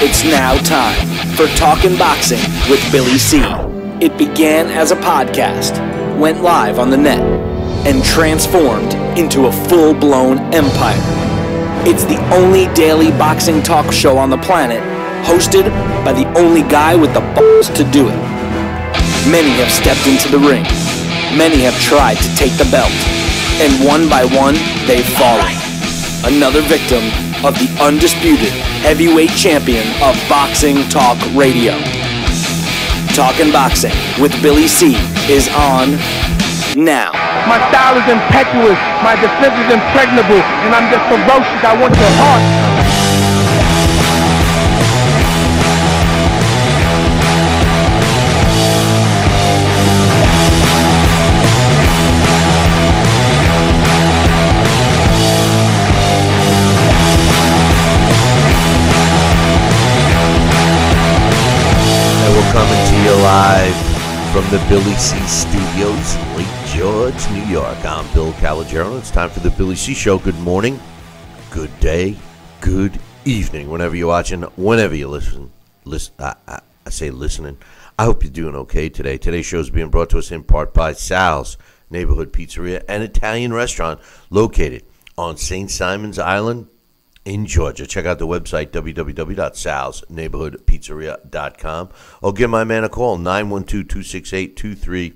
It's now time for Talkin' Boxing with Billy C. It began as a podcast, went live on the net, and transformed into a full-blown empire. It's the only daily boxing talk show on the planet, hosted by the only guy with the balls to do it. Many have stepped into the ring. Many have tried to take the belt. And one by one, they've fallen. Another victim of the undisputed heavyweight champion of Boxing Talk Radio. Talkin' Boxing with Billy C is on now. My style is impetuous, my defense is impregnable, and I'm just ferocious. I want your heart. Coming to you live from the Billy C Studios, Lake George, New York. I'm Bill Calogero. It's time for the Billy C Show. Good morning, good day, good evening. Whenever you're watching, whenever you listen. I say listening. I hope you're doing okay today. Today's show is being brought to us in part by Sal's Neighborhood Pizzeria and Italian Restaurant located on St. Simon's Island in Georgia. Check out the website, www.salsneighborhoodpizzeria.com, or give my man a call, 912-268-2328,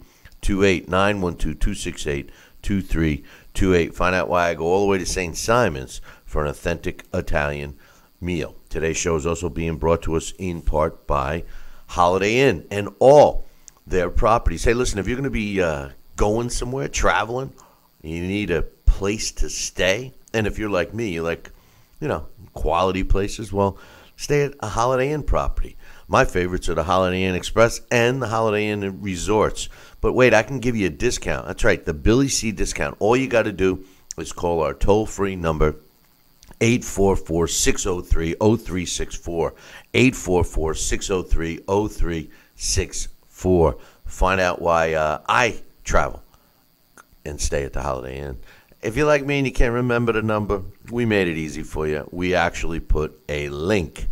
912-268-2328. Find out why I go all the way to St. Simon's for an authentic Italian meal. Today's show is also being brought to us in part by Holiday Inn and all their properties. Hey, listen, if you're going to be going somewhere, traveling, you need a place to stay, and if you're like me, you're like, quality places, well, stay at a Holiday Inn property. My favorites are the Holiday Inn Express and the Holiday Inn Resorts. But wait, I can give you a discount. That's right, the Billy C discount. All you got to do is call our toll-free number, 844-603-0364, 844-603-0364. Find out why I travel and stay at the Holiday Inn. If you're like me and you can't remember the number, we made it easy for you. We actually put a link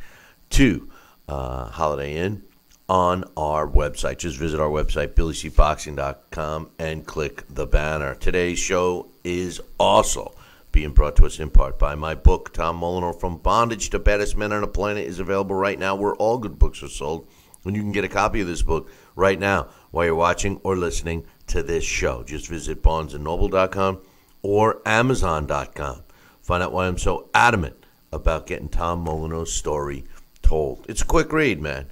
to Holiday Inn on our website. Just visit our website, BillyCBoxing.com, and click the banner. Today's show is also being brought to us in part by my book, Tom Molyneux, From Bondage to Baddest Men on the Planet, is available right now where all good books are sold. And you can get a copy of this book right now while you're watching or listening to this show. Just visit BarnesandNoble.com or Amazon.com. Find out why I'm so adamant about getting Tom Molyneux's story told. It's a quick read, man.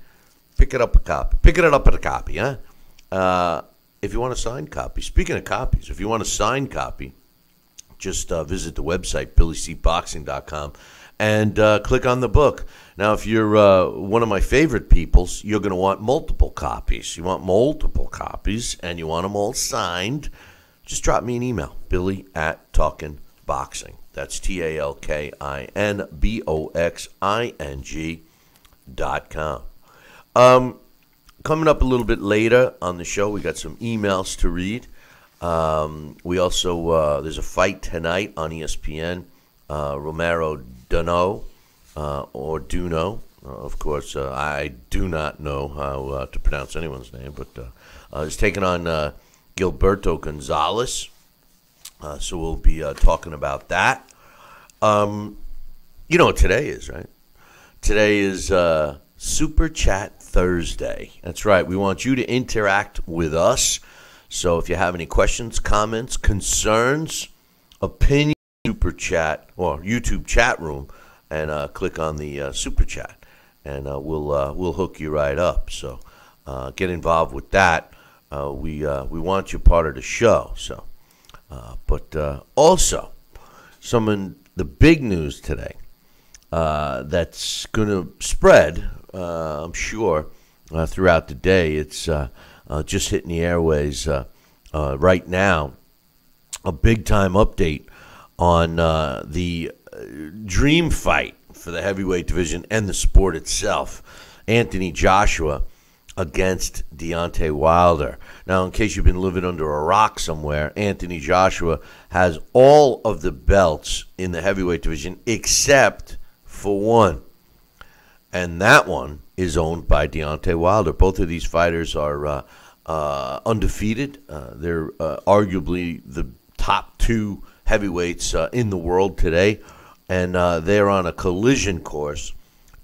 Pick it up a copy. Pick it up at a copy, huh? If you want a signed copy. Speaking of copies, if you want a signed copy, just visit the website, BillyCBoxing.com, and click on the book. Now, if you're one of my favorite peoples, you're going to want multiple copies. You want multiple copies, and you want them all signed. Just drop me an email, Billy@TalkinBoxing. That's TalkinBoxing.com. Coming up a little bit later on the show, we got some emails to read. We also, there's a fight tonight on ESPN. Romero Duno, or Duno. Of course, I do not know how to pronounce anyone's name, but is taking on Gilberto Gonzalez, so we'll be talking about that. You know what today is, right? Today is Super Chat Thursday. That's right. We want you to interact with us. So if you have any questions, comments, concerns, opinions, Super Chat or YouTube chat room, and click on the Super Chat, and we'll hook you right up. So get involved with that. We want you part of the show. So, but also some of the big news today that's going to spread, I'm sure, throughout the day. It's just hitting the airways right now. A big time update on the dream fight for the heavyweight division and the sport itself. Anthony Joshua against Deontay Wilder. Now, in case you've been living under a rock somewhere, Anthony Joshua has all of the belts in the heavyweight division except for one. and that one is owned by Deontay Wilder. Both of these fighters are undefeated. They're arguably the top two heavyweights in the world today, and they're on a collision course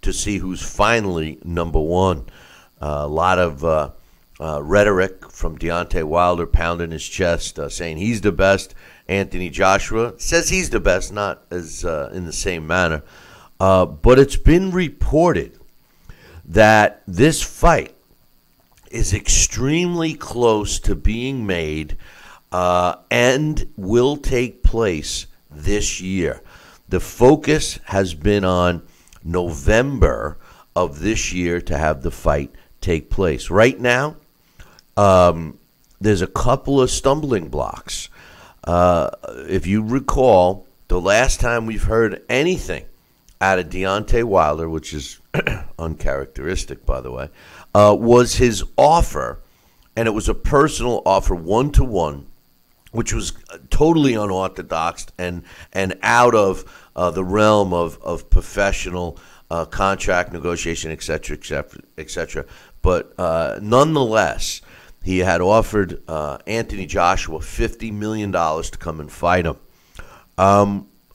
to see who's finally number one. A lot of rhetoric from Deontay Wilder pounding his chest, saying he's the best. Anthony Joshua says he's the best, not as in the same manner. But it's been reported that this fight is extremely close to being made and will take place this year. The focus has been on November of this year to have the fight take place. Right now, there's a couple of stumbling blocks. If you recall, the last time we've heard anything out of Deontay Wilder, which is uncharacteristic, by the way, was his offer, and it was a personal offer, 1-to-1, which was totally unorthodox and out of the realm of professional contract negotiation, et cetera, et cetera, et cetera. But nonetheless, he had offered Anthony Joshua $50 million to come and fight him.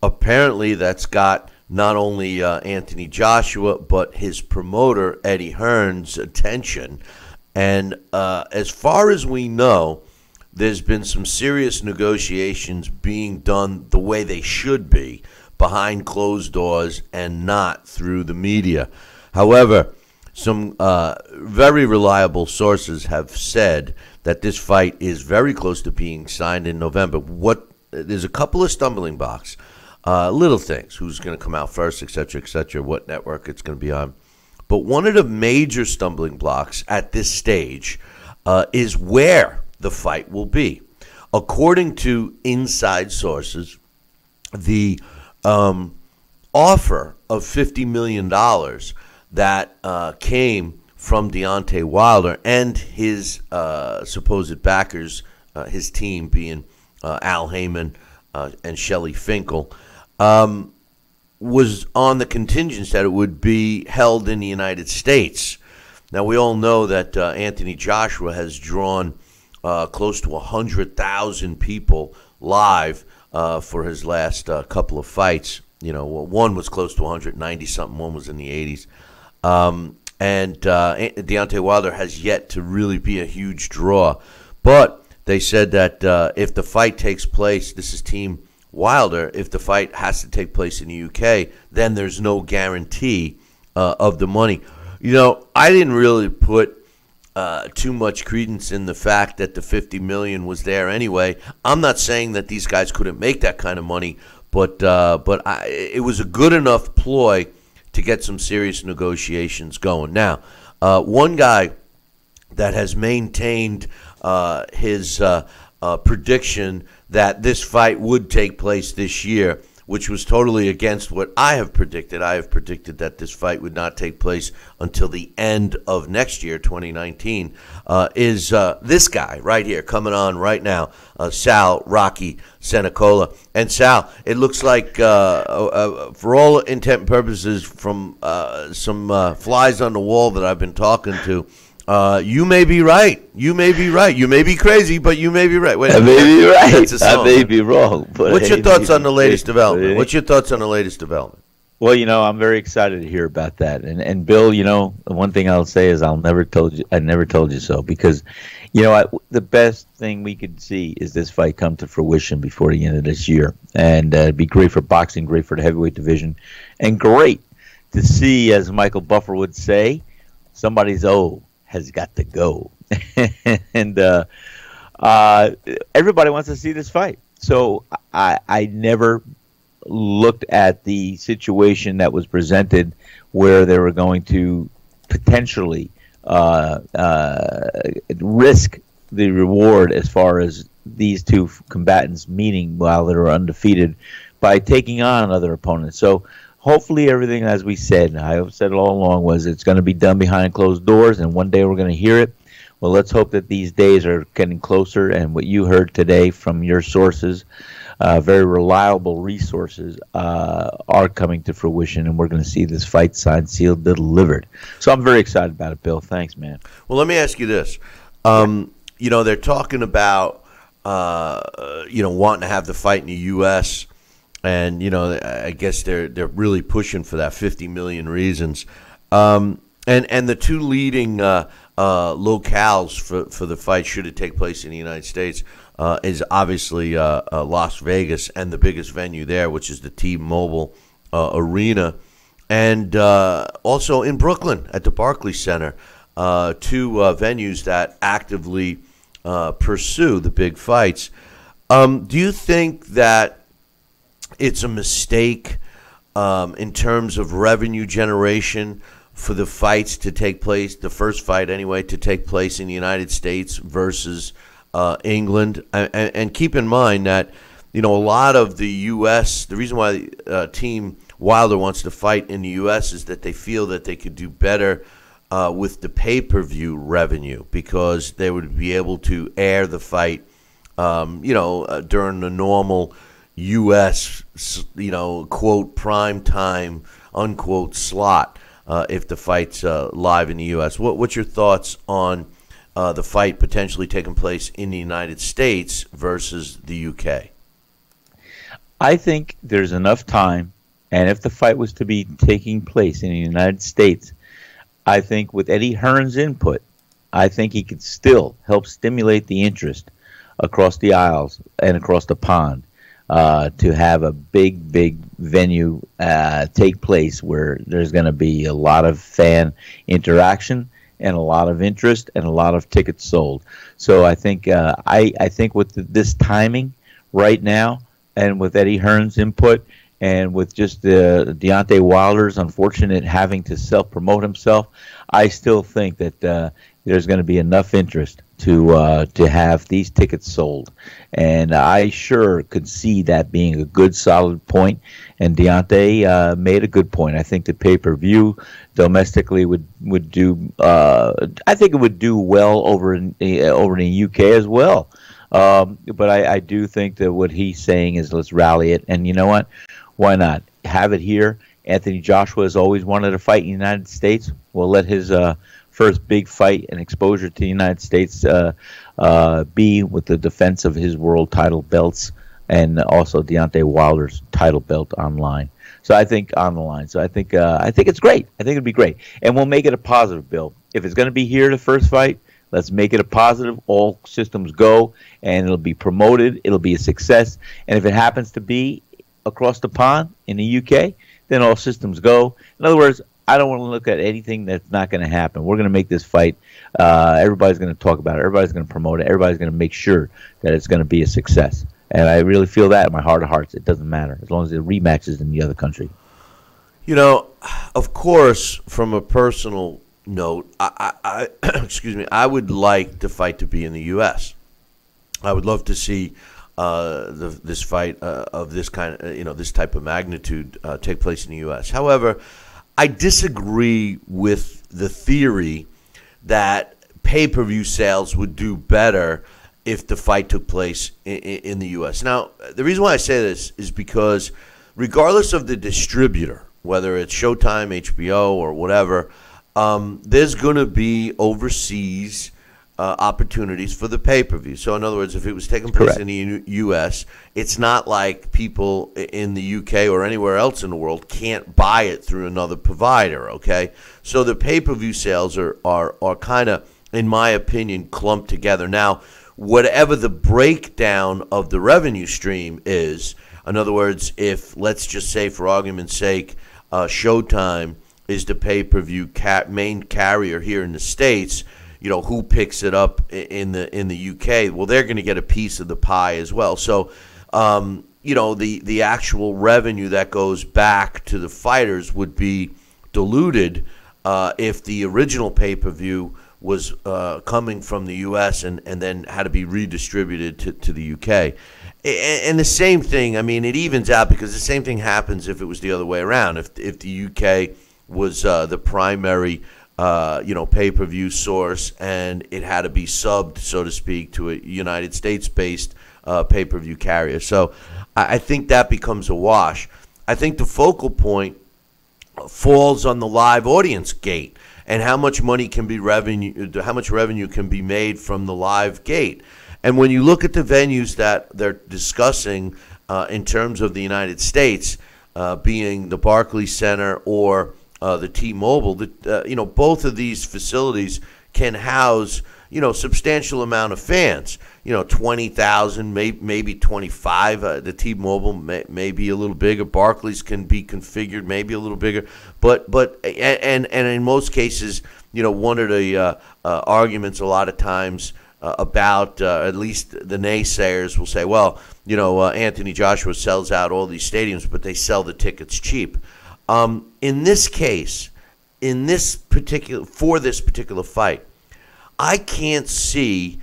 Apparently, that's got not only Anthony Joshua, but his promoter, Eddie Hearn's attention. And as far as we know, there's been some serious negotiations being done the way they should be, behind closed doors and not through the media. However, some very reliable sources have said that this fight is very close to being signed in November. There's a couple of stumbling blocks. Little things, who's going to come out first, et cetera, what network it's going to be on. But one of the major stumbling blocks at this stage is where the fight will be. According to inside sources, the offer of $50 million that came from Deontay Wilder and his supposed backers, his team being Al Heyman and Shelley Finkel, was on the contingents that it would be held in the United States. Now, we all know that Anthony Joshua has drawn close to 100,000 people live for his last couple of fights. You know, one was close to 190-something, one was in the 80s. And Deontay Wilder has yet to really be a huge draw. But they said that if the fight takes place, this is Team Wilder, if the fight has to take place in the UK, then there's no guarantee of the money. You know, I didn't really put too much credence in the fact that the $50 million was there anyway. I'm not saying that these guys couldn't make that kind of money, but it was a good enough ploy to get some serious negotiations going. Now, one guy that has maintained his prediction that this fight would take place this year, which was totally against what I have predicted. I have predicted that this fight would not take place until the end of next year, 2019, is this guy right here, coming on right now, Sal Rocky Senecola. And Sal, it looks like, for all intent and purposes, from some flies on the wall that I've been talking to, you may be right. You may be right. You may be crazy, but you may be right. Wait, I may be right. I may be wrong. But what's your thoughts on the latest development? What's your thoughts on the latest development? Well, you know, I'm very excited to hear about that. And Bill, you know, one thing I'll say is I never told you so, because, you know, the best thing we could see is this fight come to fruition before the end of this year, and it'd be great for boxing, great for the heavyweight division, and great to see, as Michael Buffer would say, somebody's old has got to go. And everybody wants to see this fight. So I never looked at the situation that was presented where they were going to potentially risk the reward as far as these two combatants meeting while they're undefeated by taking on another opponent. So hopefully everything, as we said, and I have said it all along, was it's going to be done behind closed doors, and one day we're going to hear it. Well, let's hope that these days are getting closer, and what you heard today from your sources very reliable resources are coming to fruition, and we're going to see this fight signed, sealed, delivered. So I'm very excited about it, Bill. Thanks, man. Well, let me ask you this. They're talking about, wanting to have the fight in the U.S., and, I guess they're really pushing for that 50 million reasons. And the two leading locales for the fight, should it take place in the United States, is obviously Las Vegas and the biggest venue there, which is the T-Mobile Arena, and also in Brooklyn at the Barclays Center, two venues that actively pursue the big fights. Do you think that it's a mistake in terms of revenue generation for the fights to take place, the first fight anyway, to take place in the United States versus England? And keep in mind that, a lot of the U.S., the reason why Team Wilder wants to fight in the U.S. is that they feel that they could do better with the pay-per-view revenue, because they would be able to air the fight, during the normal U.S., quote, prime time, unquote, slot, if the fight's live in the U.S. What's your thoughts on the fight potentially taking place in the United States versus the U.K.? I think there's enough time, and if the fight was to be taking place in the United States, I think with Eddie Hearn's input, I think he could still help stimulate the interest across the aisles and across the pond to have a big venue take place where there's going to be a lot of fan interaction and a lot of interest and a lot of tickets sold. So I think I think with this timing right now, and with Eddie Hearn's input, and with just the Deontay Wilder's unfortunate having to self-promote himself, I still think that there's going to be enough interest to have these tickets sold. And I sure could see that being a good, solid point. And Deontay made a good point. I think the pay-per-view domestically would do. I think it would do well over in the UK as well. But I do think that what he's saying is, let's rally it. And you know what? Why not have it here? Anthony Joshua has always wanted to fight in the United States. We'll let his first big fight and exposure to the United States be with the defense of his world title belts, and also Deontay Wilder's title belt online. So I think on the line. So I think it's great. I think it'd be great, and we'll make it a positive, Bill. If it's going to be here, the first fight, let's make it a positive. All systems go, and it'll be promoted. It'll be a success. And if it happens to be across the pond in the UK, then all systems go. In other words, I don't want to look at anything that's not going to happen. We're going to make this fight. Everybody's going to talk about it. Everybody's going to promote it. Everybody's going to make sure that it's going to be a success. And I really feel that in my heart of hearts. It doesn't matter as long as the rematch is in the other country. Of course, from a personal note, I excuse me, I would like the fight to be in the U.S. I would love to see this fight of this kind, this type of magnitude take place in the U.S. However, I disagree with the theory that pay-per-view sales would do better if the fight took place in the U.S. Now, the reason why I say this is because regardless of the distributor, whether it's Showtime, HBO, or whatever, there's going to be overseas opportunities for the pay-per-view. So, in other words, if it was taking place in the U.S., it's not like people in the U.K. or anywhere else in the world can't buy it through another provider, okay? So the pay-per-view sales are kind of, in my opinion, clumped together. Now, whatever the breakdown of the revenue stream is, in other words, if, let's just say, for argument's sake, Showtime is the pay-per-view main carrier here in the States, who picks it up in the UK? Well, they're going to get a piece of the pie as well. So, the actual revenue that goes back to the fighters would be diluted if the original pay-per-view was coming from the U.S. and then had to be redistributed to the UK. And the same thing, it evens out, because the same thing happens if it was the other way around. If the UK was the primary pay-per-view source, and it had to be subbed, so to speak, to a United States-based pay-per-view carrier. So I think that becomes a wash. I think the focal point falls on the live audience gate and how much money can be how much revenue can be made from the live gate. And when you look at the venues that they're discussing in terms of the United States, being the Barclays Center or the T-Mobile, both of these facilities can house substantial amount of fans. 20,000, maybe 25. The T-Mobile may be a little bigger. Barclays can be configured maybe a little bigger. But in most cases, one of the arguments a lot of times about at least the naysayers will say, well, Anthony Joshua sells out all these stadiums, but they sell the tickets cheap. In this case, for this particular fight, I can't see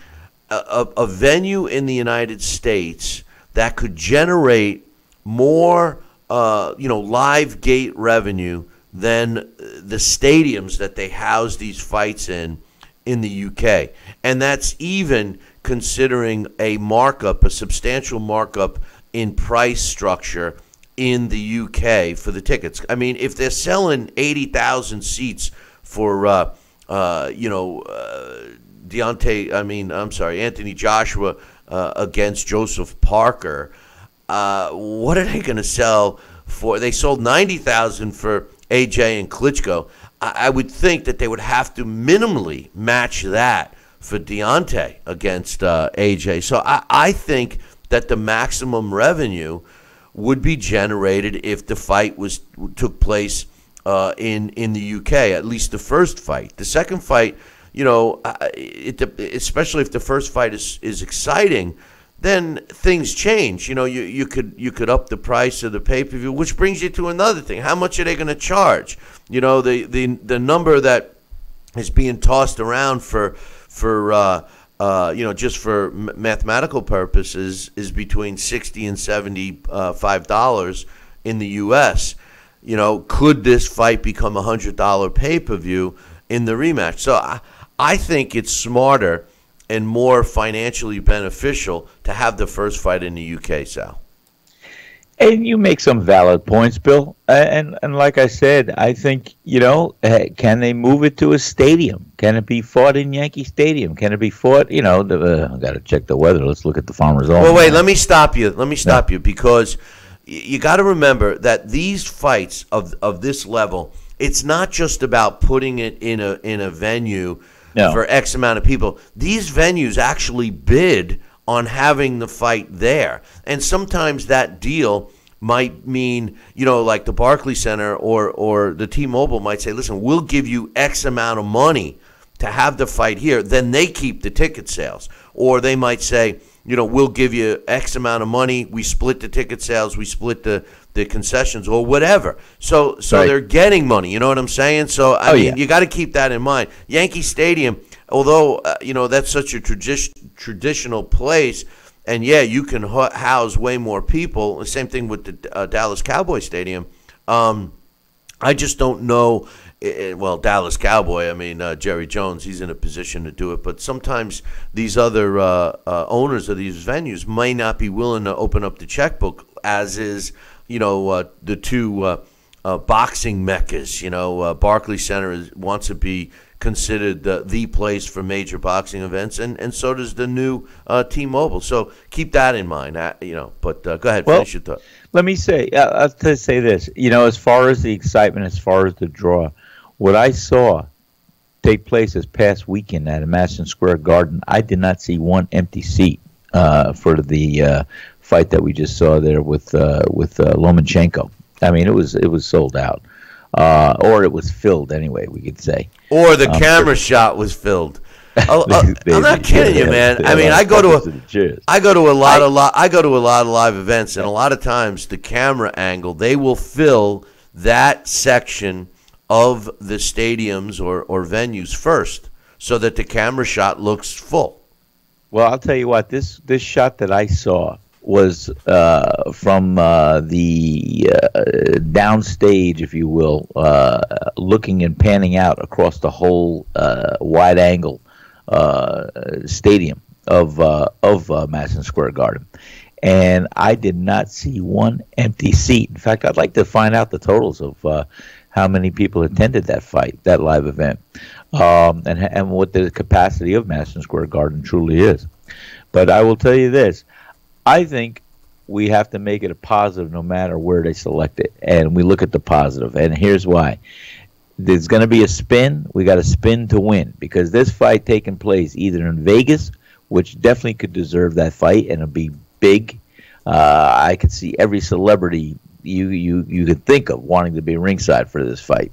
a venue in the United States that could generate more, live gate revenue than the stadiums that they house these fights in the UK. And that's even considering a substantial markup in price structure in the UK for the tickets. I mean, if they're selling 80,000 seats for, Anthony Joshua against Joseph Parker, what are they going to sell for? They sold 90,000 for AJ and Klitschko. I would think that they would have to minimally match that for Deontay against AJ. So I think that the maximum revenue would be generated if the fight took place in the UK, at least the first fight. The second fight, especially if the first fight is exciting, then things change. You could up the price of the pay-per-view, which brings you to another thing. How much are they going to charge? The number that is being tossed around for just for mathematical purposes is between $60 and $75 in the U.S. Could this fight become a $100 pay-per-view in the rematch? So I think it's smarter and more financially beneficial to have the first fight in the UK, Sal. And you make some valid points, Bill. And like I said, I think, can they move it to a stadium? Can it be fought in Yankee Stadium? Can it be fought, I got to check the weather. Let's look at the Farmers' Own. Well, wait, let me stop you. Because you got to remember that these fights of this level, it's not just about putting it in a venue for X amount of people. These venues actually bid on having the fight there. And sometimes that deal might mean, like the Barclays Center or the T-Mobile might say, listen, we'll give you X amount of money to have the fight here. Then they keep the ticket sales. Or they might say, we'll give you X amount of money. We split the ticket sales. We split the concessions or whatever. So right. They're getting money. You know what I'm saying? So, I mean, you got to keep that in mind. Yankee Stadium, although, that's such a traditional place, and, you can house way more people. The same thing with the Dallas Cowboy Stadium. I just don't know. Well, Dallas Cowboy, Jerry Jones, he's in a position to do it. But sometimes these other owners of these venues may not be willing to open up the checkbook, as is, the two boxing meccas. Barclays Center wants to be considered the place for major boxing events, and so does the new T-Mobile. So keep that in mind, But go ahead, finish your thought. Let me say, I'll say this. As far as the excitement, as far as the draw, what I saw take place this past weekend at Madison Square Garden, I did not see one empty seat for the fight that we just saw there with Lomachenko. It was sold out. Or it was filled anyway, we could say. Or the camera shot was filled. I'm not kidding you, man. I go to a lot of live events, and a lot of times the camera angle, they will fill that section of the stadiums or venues first, so that the camera shot looks full. Well, I'll tell you what, this shot that I saw was from the downstage, if you will, looking and panning out across the whole wide-angle stadium of Madison Square Garden, and I did not see one empty seat. In fact, I'd like to find out the totals of how many people attended that live event, and what the capacity of Madison Square Garden truly is. But I will tell you this: I think we have to make it a positive no matter where they select it. And we look at the positive. And here's why. There's going to be a spin. We got to spin to win. Because this fight taking place either in Vegas, which definitely could deserve that fight, and it'll be big. I could see every celebrity you could think of wanting to be ringside for this fight.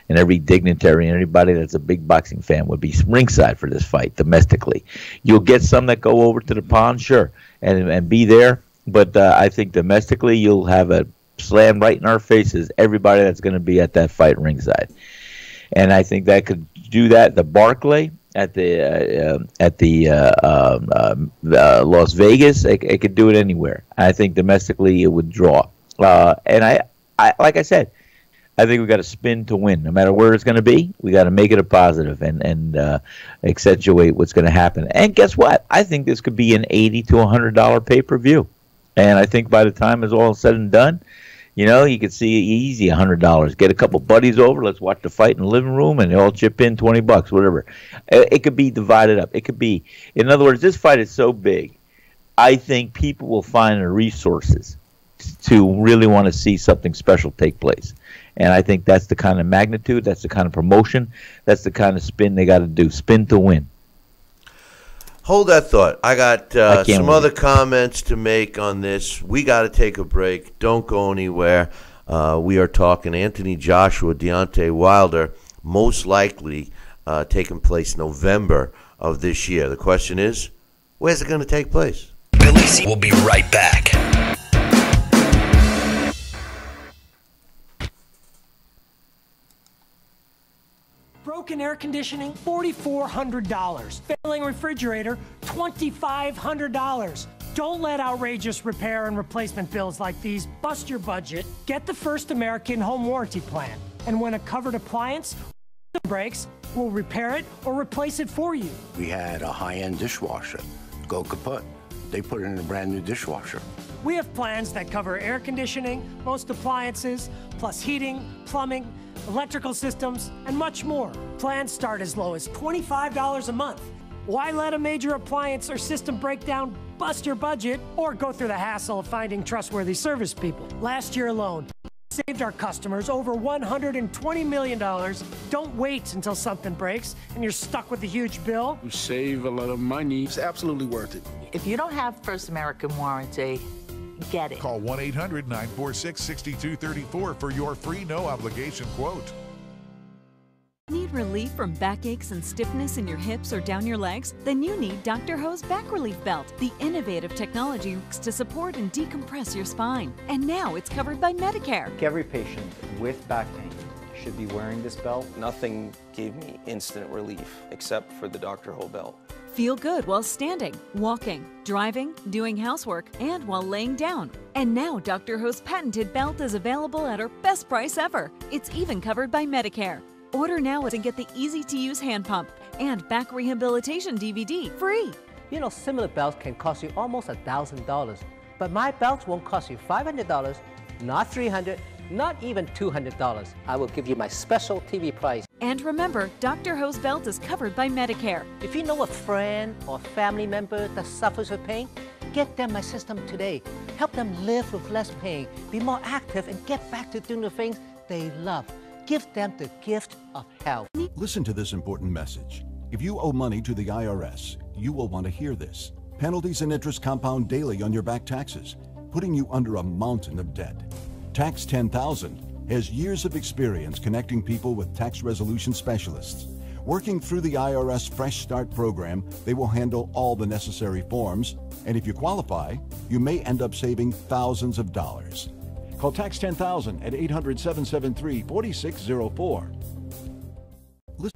And every dignitary and everybody that's a big boxing fan would be ringside for this fight domestically. You'll get some that go over to the pond, sure, and be there. But I think domestically, you'll have a slam right in our faces, everybody that's going to be at that fight ringside. And I think that could do that. The Barclay at the Las Vegas, it could do it anywhere. I think domestically, it would draw. And I like I said, I think we got to spin to win. No matter where it's going to be, we got to make it a positive and accentuate what's going to happen. And guess what? I think this could be an $80 to $100 pay-per-view. And I think by the time it's all said and done, you could see easy $100. Get a couple buddies over, let's watch the fight in the living room, and they all chip in $20, whatever. It could be divided up. It could be, in other words, this fight is so big, I think people will find the resources to really want to see something special take place. And I think that's the kind of magnitude, that's the kind of promotion, that's the kind of spin they got to do. Spin to win. Hold that thought. I got some other comments to make on this. We got to take a break. Don't go anywhere. We are talking Anthony Joshua, Deontay Wilder, most likely taking place November of this year. The question is, where's it going to take place? Billy C will be right back. Broken air conditioning, $4,400. Failing refrigerator, $2,500. Don't let outrageous repair and replacement bills like these bust your budget. Get the First American Home Warranty Plan. And when a covered appliance breaks, we'll repair it or replace it for you. We had a high-end dishwasher go kaput. They put it in a brand new dishwasher. We have plans that cover air conditioning, most appliances, plus heating, plumbing, electrical systems, and much more. Plans start as low as $25 a month. Why let a major appliance or system breakdown bust your budget or go through the hassle of finding trustworthy service people? Last year alone, we saved our customers over $120 million. Don't wait until something breaks and you're stuck with a huge bill. You save a lot of money. It's absolutely worth it. If you don't have First American Warranty, get it. Call 1-800-946-6234 for your free no-obligation quote. Need relief from backaches and stiffness in your hips or down your legs? Then you need Dr. Ho's Back Relief Belt. The innovative technology works to support and decompress your spine. And now it's covered by Medicare. Every patient with back pain should be wearing this belt. Nothing gave me instant relief except for the Dr. Ho belt. Feel good while standing, walking, driving, doing housework, and while laying down. And now Dr. Ho's patented belt is available at our best price ever. It's even covered by Medicare. Order now and get the easy-to-use hand pump and back rehabilitation DVD free. You know, similar belts can cost you almost $1,000, but my belts won't cost you $500, not $300, not even $200. I will give you my special TV price. And remember, Dr. Ho's belt is covered by Medicare. If you know a friend or family member that suffers with pain, get them my system today. Help them live with less pain, be more active, and get back to doing the things they love. Give them the gift of health. Listen to this important message. If you owe money to the IRS, you will want to hear this. Penalties and interest compound daily on your back taxes, putting you under a mountain of debt. Tax 10,000 has years of experience connecting people with tax resolution specialists. Working through the IRS Fresh Start program, they will handle all the necessary forms, and if you qualify, you may end up saving thousands of dollars. Call Tax 10,000 at 800-773-4604.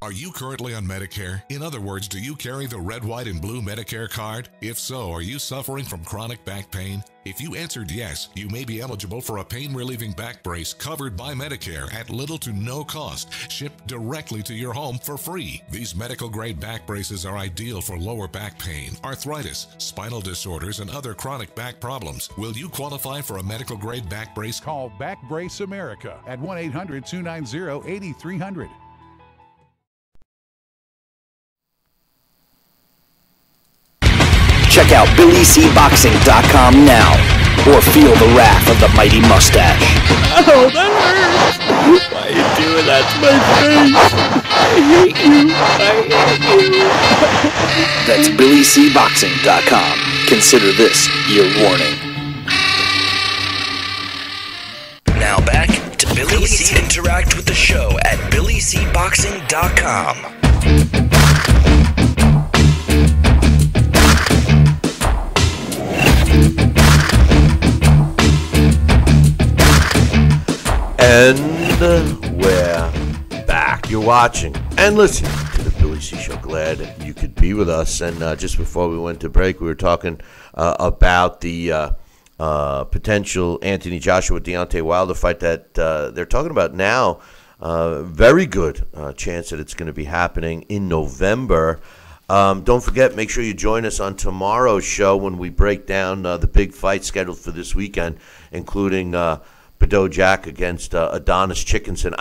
Are you currently on Medicare? In other words, do you carry the red, white, and blue Medicare card? If so, are you suffering from chronic back pain? If you answered yes, you may be eligible for a pain-relieving back brace covered by Medicare at little to no cost, shipped directly to your home for free. These medical-grade back braces are ideal for lower back pain, arthritis, spinal disorders, and other chronic back problems. Will you qualify for a medical-grade back brace? Call Back Brace America at 1-800-290-8300. Check out BillyCBoxing.com now, or feel the wrath of the mighty mustache. Oh, that hurts! Why are you doing that to my face? I hate you! That's BillyCBoxing.com. Consider this your warning. Now back to Billy C. Interact with the show at BillyCBoxing.com. And we're back. You're watching and listening to the Billy C. Show. Glad you could be with us. And just before we went to break, we were talking about the potential Anthony Joshua Deontay Wilder fight that they're talking about now. Very good chance that it's going to be happening in November. Don't forget, make sure you join us on tomorrow's show when we break down the big fight scheduled for this weekend, including Badou Jack against Adonis Stevenson.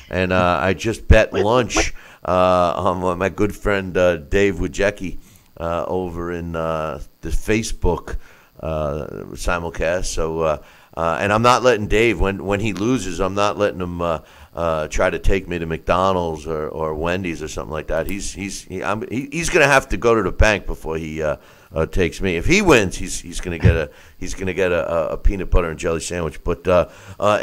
And I just bet lunch on my good friend Dave Wojcicki over in the Facebook simulcast. So, and I'm not letting Dave, when he loses, I'm not letting him try to take me to McDonald's or Wendy's or something like that. He's going to have to go to the bank before he takes me. If he wins, he's going to get a peanut butter and jelly sandwich. But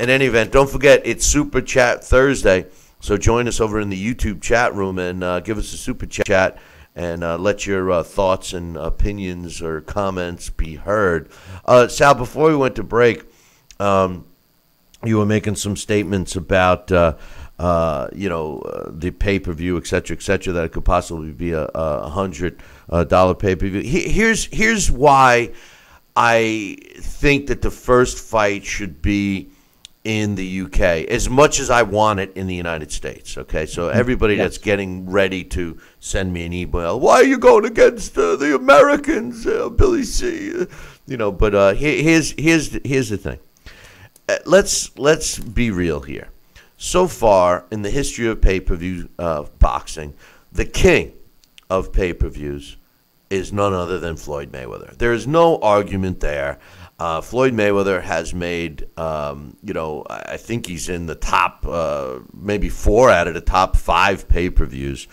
in any event, don't forget it's Super Chat Thursday. So join us over in the YouTube chat room and give us a super chat and let your thoughts and opinions or comments be heard. Sal, before we went to break, you were making some statements about the pay-per-view, et cetera, that it could possibly be a $100 pay-per-view. Here's why I think that the first fight should be in the UK, as much as I want it in the United States. Okay, so everybody that's getting ready to send me an email, why are you going against the Americans, Billy C? But here's the thing. Let's be real here. So far in the history of pay-per-view boxing, the king of pay-per-views is none other than Floyd Mayweather. There is no argument there. Floyd Mayweather has made, I think he's in the top, maybe 4 out of the top 5 pay-per-views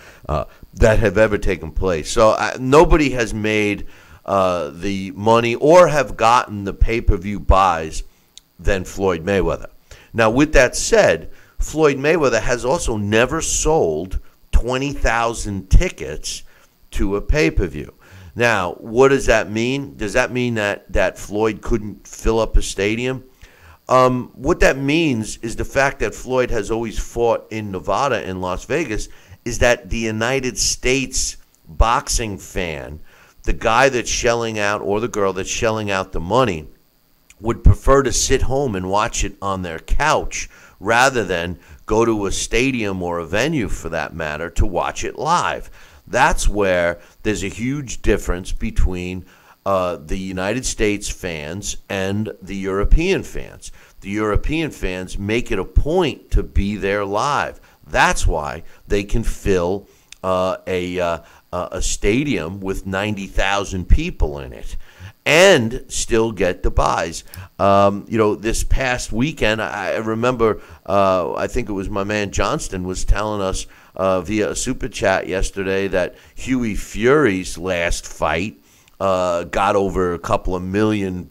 that have ever taken place. So nobody has made the money or have gotten the pay-per-view buys than Floyd Mayweather. Now, with that said, Floyd Mayweather has also never sold 20,000 tickets to a pay-per-view. Now, what does that mean? Does that mean that Floyd couldn't fill up a stadium? What that means is the fact that Floyd has always fought in Nevada and Las Vegas is that the United States boxing fan, the guy that's shelling out or the girl that's shelling out the money, would prefer to sit home and watch it on their couch rather than go to a stadium or a venue, for that matter, to watch it live. That's where there's a huge difference between the United States fans and the European fans. The European fans make it a point to be there live. That's why they can fill a stadium with 90,000 people in it and still get the buys. This past weekend, I remember, I think it was my man Johnston was telling us via a super chat yesterday that Huey Fury's last fight got over a couple of million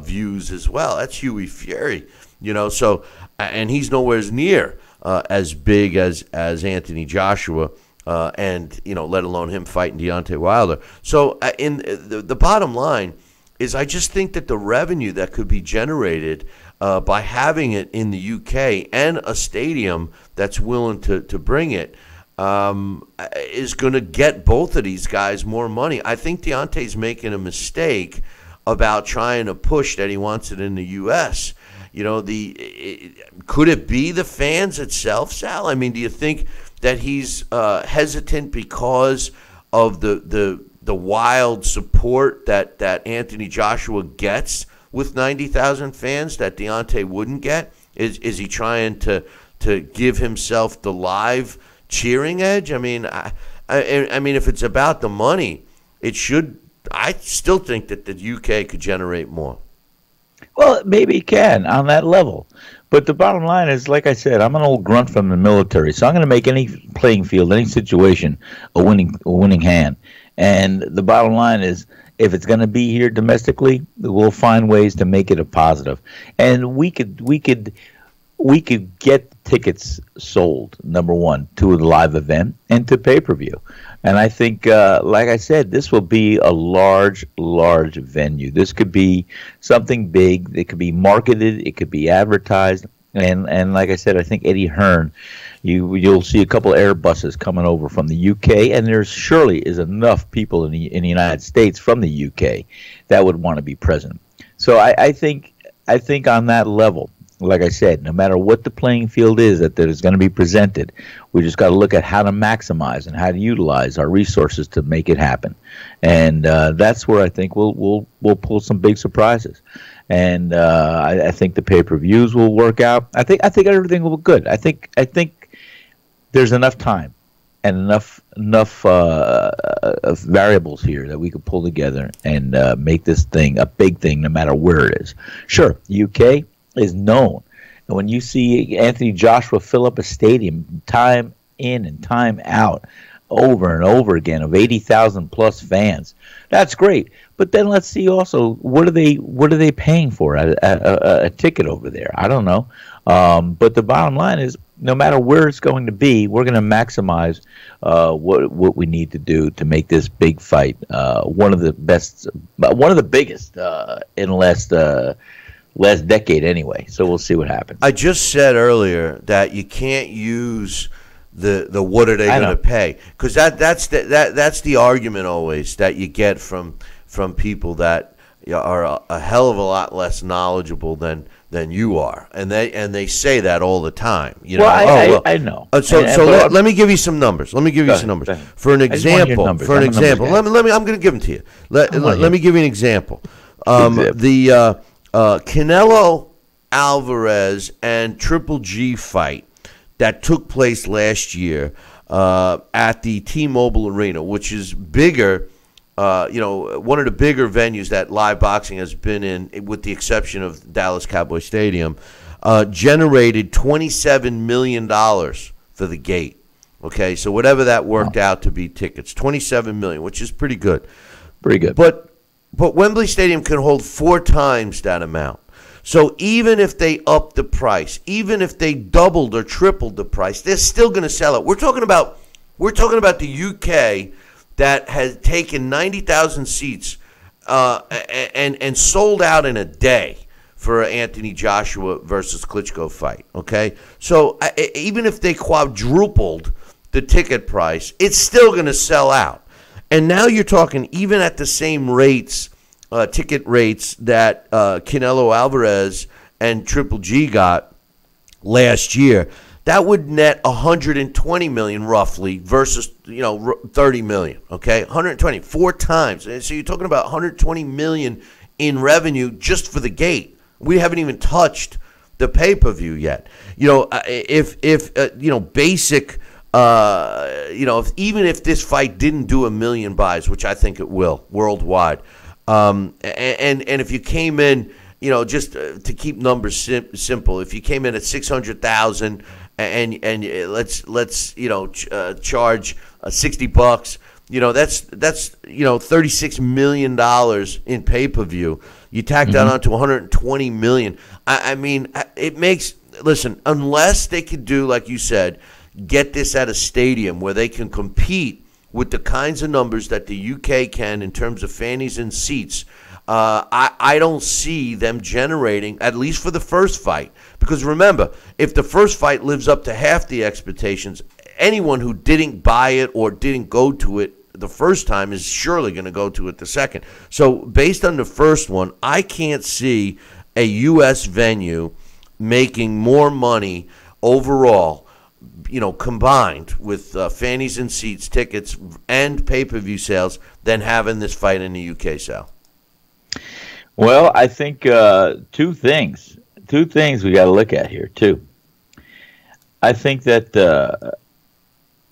views as well. That's Huey Fury, so, and he's nowhere near as big as Anthony Joshua, and let alone him fighting Deontay Wilder. So in the bottom line is I just think that the revenue that could be generated by having it in the UK and a stadium that's willing to bring it is going to get both of these guys more money. I think Deontay's making a mistake about trying to push that he wants it in the U.S. You know, could it be the fans itself, Sal? I mean, do you think that he's hesitant because of the wild support that Anthony Joshua gets with 90,000 fans that Deontay wouldn't get? Is he trying to give himself the live cheering edge? I mean, I mean, if it's about the money, it should. I still think that the UK could generate more. Well, maybe it can on that level. But the bottom line is, like I said, I'm an old grunt from the military, so I'm going to make any playing field, any situation, a winning hand. And the bottom line is, if it's going to be here domestically, we'll find ways to make it a positive. And we could get tickets sold, number one, to a live event and to pay-per-view. And I think, like I said, this will be a large venue. This could be something big. It could be marketed. It could be advertised. And like I said, I think Eddie Hearn, you'll see a couple Airbuses coming over from the UK, and there surely is enough people in the United States from the UK that would want to be present. So I think on that level, like I said, no matter what the playing field is that is going to be presented, we just got to look at how to maximize and how to utilize our resources to make it happen. And that's where I think we'll pull some big surprises. And I think the pay-per-views will work out. I think everything will be good. I think there's enough time and enough variables here that we could pull together and make this thing a big thing, no matter where it is. Sure, UK is known, and when you see Anthony Joshua fill up a stadium time in and time out, over and over again, of 80,000 plus fans, that's great. But then let's see also, what are they paying for a ticket over there? I don't know. But the bottom line is, no matter where it's going to be, we're going to maximize what we need to do to make this big fight one of the biggest in the last decade anyway. So we'll see what happens. I just said earlier that you can't use the what are they going to pay, because that's the argument always that you get from people that are a hell of a lot less knowledgeable than you are, and they say that all the time. You know, I know. Let me give you some numbers. Let me give you some numbers. For an example, I'm going to give them to you. Let me give you an example. The Canelo Alvarez and Triple G fight that took place last year at the T-Mobile Arena, which is bigger, one of the bigger venues that live boxing has been in, with the exception of Dallas Cowboy Stadium, generated $27 million for the gate. Okay, so whatever that worked out to be tickets, $27 million, which is pretty good. Pretty good. But Wembley Stadium can hold 4 times that amount. So even if they upped the price, even if they doubled or tripled the price, they're still going to sell it. We're talking about the UK that has taken 90,000 seats and sold out in a day for Anthony Joshua versus Klitschko fight. Okay, so even if they quadrupled the ticket price, it's still going to sell out. And now you're talking, even at the same rates, ticket rates that Canelo Alvarez and Triple G got last year, that would net $120 million roughly versus $30 million. Okay, 120, 4 times. And so you're talking about $120 million in revenue just for the gate. We haven't even touched the pay-per-view yet. If basic. Even if this fight didn't do 1 million buys, which I think it will worldwide, and if you came in, just to keep numbers simple, if you came in at 600,000 and let's charge $60, that's $36 million in pay-per-view. You tack that on to 120 million. I mean, it makes, listen, unless they could do, like you said, get this at a stadium where they can compete with the kinds of numbers that the UK can in terms of fannies and seats, I don't see them generating, at least for the first fight. Because remember, if the first fight lives up to half the expectations, anyone who didn't buy it or didn't go to it the first time is surely going to go to it the second. So based on the first one, I can't see a U.S. venue making more money overall, combined with fannies and seats, tickets, and pay-per-view sales than having this fight in the U.K., Sal. Well, I think two things we got to look at here, too. I think that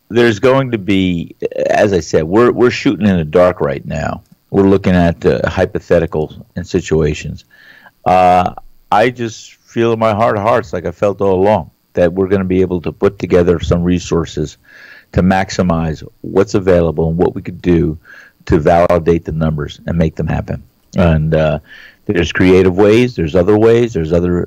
there's going to be, as I said, we're shooting in the dark right now. We're looking at hypotheticals and situations. I just feel in my heart of hearts, like I felt all along, that we're going to be able to put together some resources to maximize what's available and what we could do to validate the numbers and make them happen. And there's creative ways, there's other ways, there's other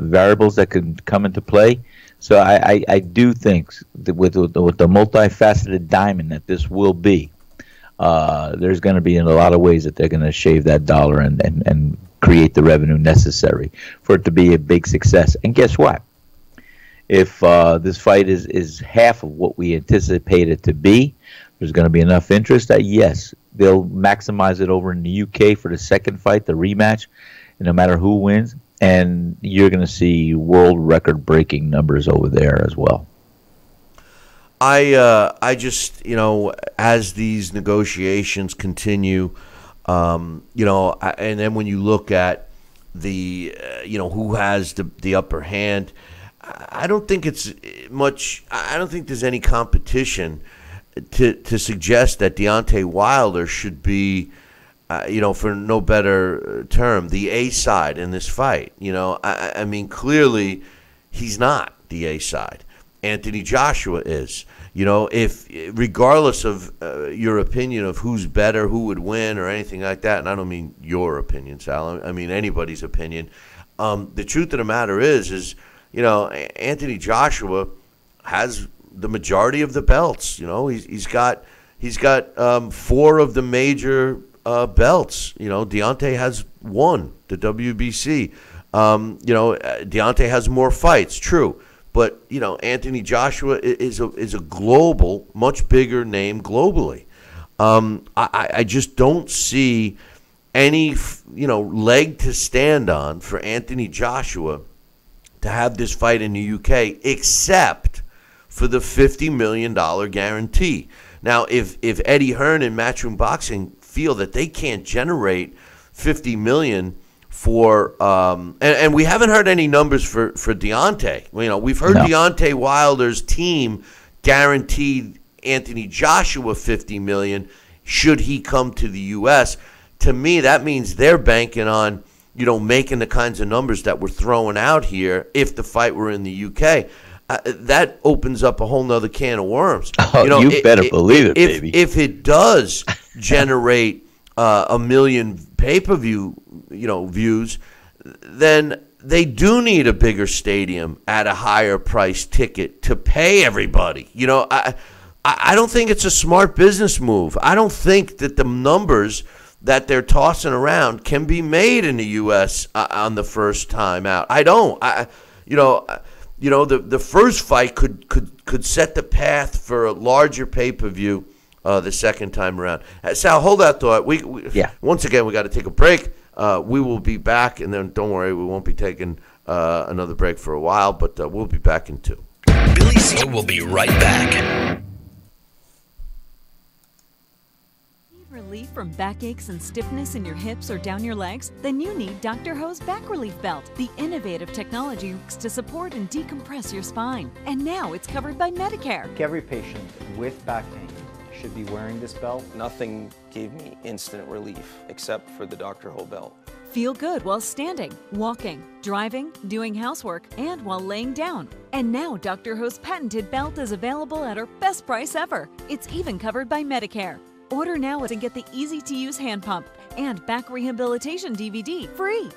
variables that could come into play. So I do think that with the multifaceted diamond that this will be, there's going to be in a lot of ways that they're going to shave that dollar and create the revenue necessary for it to be a big success. And guess what? If this fight is half of what we anticipate it to be, there's going to be enough interest that, yes, they'll maximize it over in the UK for the second fight, the rematch, and no matter who wins. And you're going to see world record-breaking numbers over there as well. I just, as these negotiations continue, and then when you look at the, who has the upper hand, I don't think it's much. I don't think there's any competition to suggest that Deontay Wilder should be, for no better term, the A side in this fight. I mean, clearly he's not the A side. Anthony Joshua is. If regardless of your opinion of who's better, who would win, or anything like that, and I don't mean your opinion, Sal. I mean anybody's opinion. The truth of the matter is Anthony Joshua has the majority of the belts. He's got 4 of the major belts. Deontay has 1, the WBC. Deontay has more fights, true. But, Anthony Joshua is a global, much bigger name globally. I just don't see any, leg to stand on for Anthony Joshua to have this fight in the UK, except for the $50 million guarantee. Now, if Eddie Hearn and Matchroom Boxing feel that they can't generate $50 million for and we haven't heard any numbers for Deontay. We've heard Deontay Wilder's team guaranteed Anthony Joshua $50 million should he come to the U.S. To me, that means they're banking on making the kinds of numbers that we're throwing out here if the fight were in the UK. That opens up a whole nother can of worms. Oh, you better believe it, baby. If it does generate 1 million pay-per-view views, then they do need a bigger stadium at a higher price ticket to pay everybody. I don't think it's a smart business move. I don't think that the numbers that they're tossing around can be made in the U.S. On the first time out. I don't. The first fight could set the path for a larger pay-per-view the second time around. Sal, hold that thought. Once again, we got to take a break. We will be back, and then don't worry, we won't be taking another break for a while, but we'll be back in 2. Billy C will be right back. Relief from backaches and stiffness in your hips or down your legs? Then you need Dr. Ho's Back Relief Belt. The innovative technology works to support and decompress your spine. And now it's covered by Medicare. Every patient with back pain should be wearing this belt. Nothing gave me instant relief except for the Dr. Ho belt. Feel good while standing, walking, driving, doing housework, and while laying down. And now Dr. Ho's patented belt is available at our best price ever. It's even covered by Medicare. Order now and get the easy-to-use hand pump and back rehabilitation DVD free.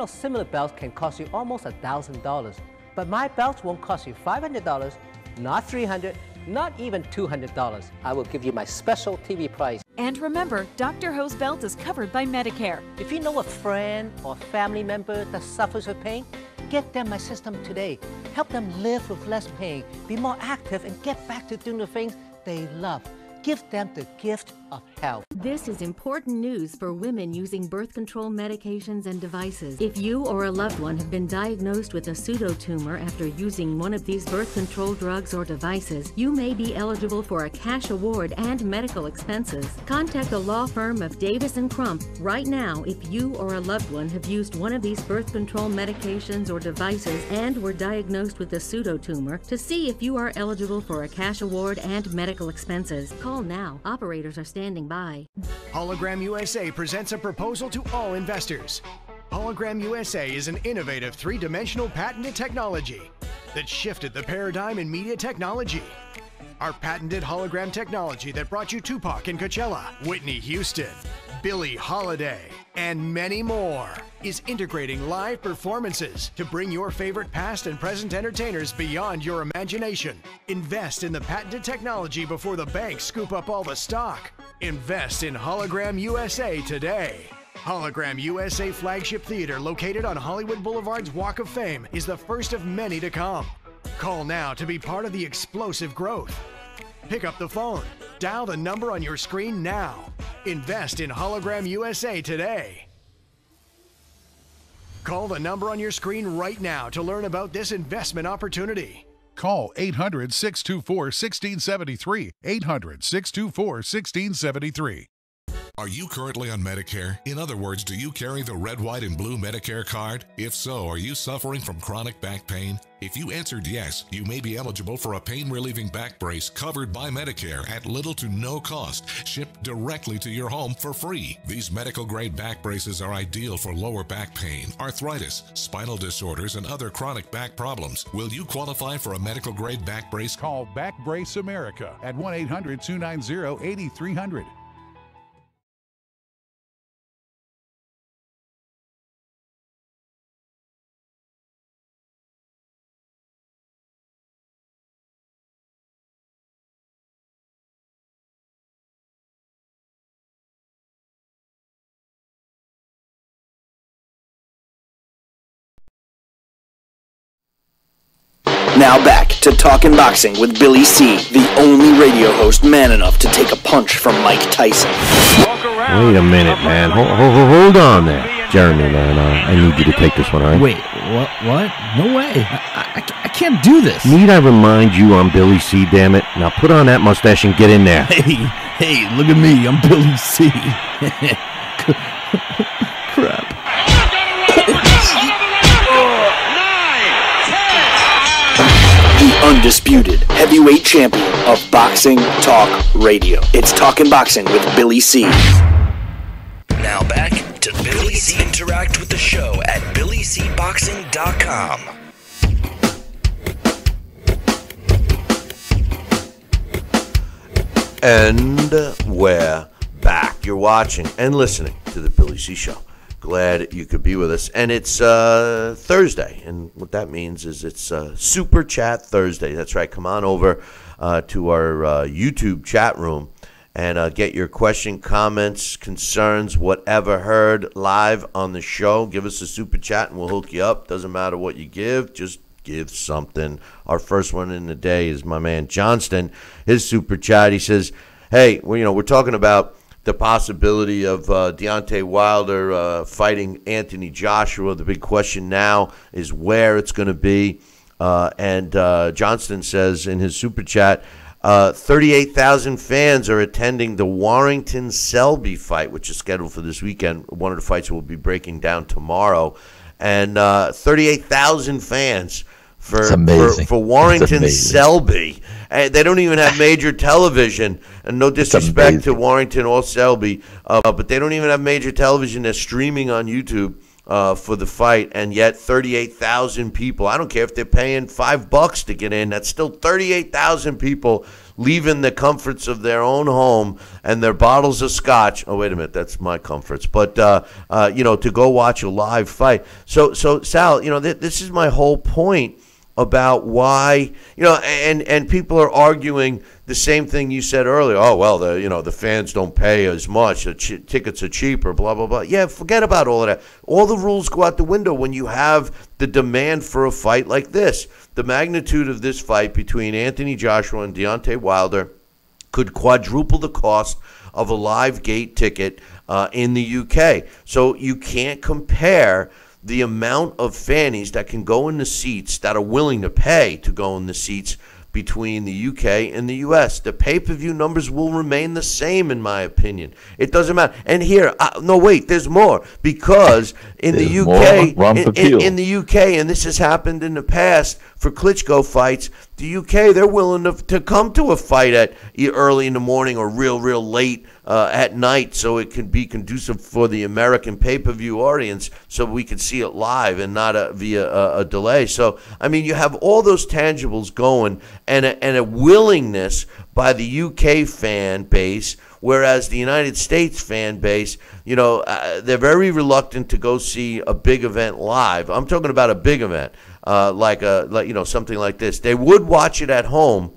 Similar belts can cost you almost $1,000, but my belts won't cost you $500, not $300, not even $200. I will give you my special TV price. And remember, Dr. Ho's belt is covered by Medicare. If you know a friend or family member that suffers with pain, get them my system today. Help them live with less pain, be more active, and get back to doing the things they love. Give them the gift of health. This is important news for women using birth control medications and devices. If you or a loved one have been diagnosed with a pseudotumor after using one of these birth control drugs or devices, you may be eligible for a cash award and medical expenses. Contact the law firm of Davis & Crump right now if you or a loved one have used one of these birth control medications or devices and were diagnosed with a pseudotumor to see if you are eligible for a cash award and medical expenses. Call now. Operators are standing by. Hologram USA presents a proposal to all investors. Hologram USA is an innovative three-dimensional patented technology that shifted the paradigm in media technology. Our patented hologram technology that brought you Tupac and Coachella, Whitney Houston, Billie Holiday, and many more is integrating live performances to bring your favorite past and present entertainers beyond your imagination. Invest in the patented technology before the banks scoop up all the stock. Invest in Hologram USA today. Hologram USA Flagship Theater, located on Hollywood Boulevard's Walk of Fame, is the first of many to come. Call now to be part of the explosive growth. Pick up the phone. Dial the number on your screen now. Invest in Hologram USA today. Call the number on your screen right now to learn about this investment opportunity. Call 800-624-1673. 800-624-1673. Are you currently on Medicare? In other words, do you carry the red, white, and blue Medicare card? If so, are you suffering from chronic back pain? If you answered yes, you may be eligible for a pain-relieving back brace covered by Medicare at little to no cost, shipped directly to your home for free. These medical-grade back braces are ideal for lower back pain, arthritis, spinal disorders, and other chronic back problems. Will you qualify for a medical-grade back brace? Call Back Brace America at 1-800-290-8300. Now back to Talkin' Boxing with Billy C., the only radio host man enough to take a punch from Mike Tyson. Wait a minute, man. Hold on there. Jeremy, man, I need you to take this one, all right? Wait, what? No way. I can't do this. Need I remind you I'm Billy C., damn it? Now put on that mustache and get in there. Hey, look at me. I'm Billy C. Crap. The undisputed heavyweight champion of Boxing Talk Radio. It's Talkin' Boxing with Billy C. Now back to Billy C. Interact with the show at BillyCBoxing.com. And we're back. You're watching and listening to the Billy C. Show. Glad you could be with us. And it's Thursday. And what that means is it's Super Chat Thursday. That's right. Come on over to our YouTube chat room and get your question, comments, concerns, whatever heard live on the show. Give us a Super Chat and we'll hook you up. Doesn't matter what you give. Just give something. Our first one in the day is my man Johnston. His Super Chat, he says, hey, we're talking about the possibility of Deontay Wilder fighting Anthony Joshua. The big question now is where it's going to be. And Johnston says in his Super Chat, 38,000 fans are attending the Warrington-Selby fight, which is scheduled for this weekend. One of the fights will be breaking down tomorrow. And 38,000 fans for Warrington-Selby. They don't even have major television. And no disrespect to Warrington or Selby, but they don't even have major television. They're streaming on YouTube for the fight, and yet 38,000 people. I don't care if they're paying $5 to get in. That's still 38,000 people leaving the comforts of their own home and their bottles of scotch. Oh, wait a minute, that's my comforts. But to go watch a live fight. So Sal, this is my whole point. about why, and people are arguing the same thing you said earlier. Oh, well, the fans don't pay as much. The tickets are cheaper, blah, blah, blah. Yeah, forget about all of that. All the rules go out the window when you have the demand for a fight like this. The magnitude of this fight between Anthony Joshua and Deontay Wilder could quadruple the cost of a live gate ticket in the UK. So you can't compare the amount of fannies that can go in the seats that are willing to pay to go in the seats between the UK and the US. The pay-per-view numbers will remain the same, in my opinion. It doesn't matter. And here, no, wait, there's more. Because in the UK, in the UK, and this has happened in the past for Klitschko fights, the UK, they're willing to come to a fight at early in the morning or real late at night, so it can be conducive for the American pay-per-view audience, so we can see it live and not via a delay. So, I mean, you have all those tangibles going, and a willingness by the UK fan base, whereas the United States fan base, they're very reluctant to go see a big event live. I'm talking about a big event, like something like this. They would watch it at home.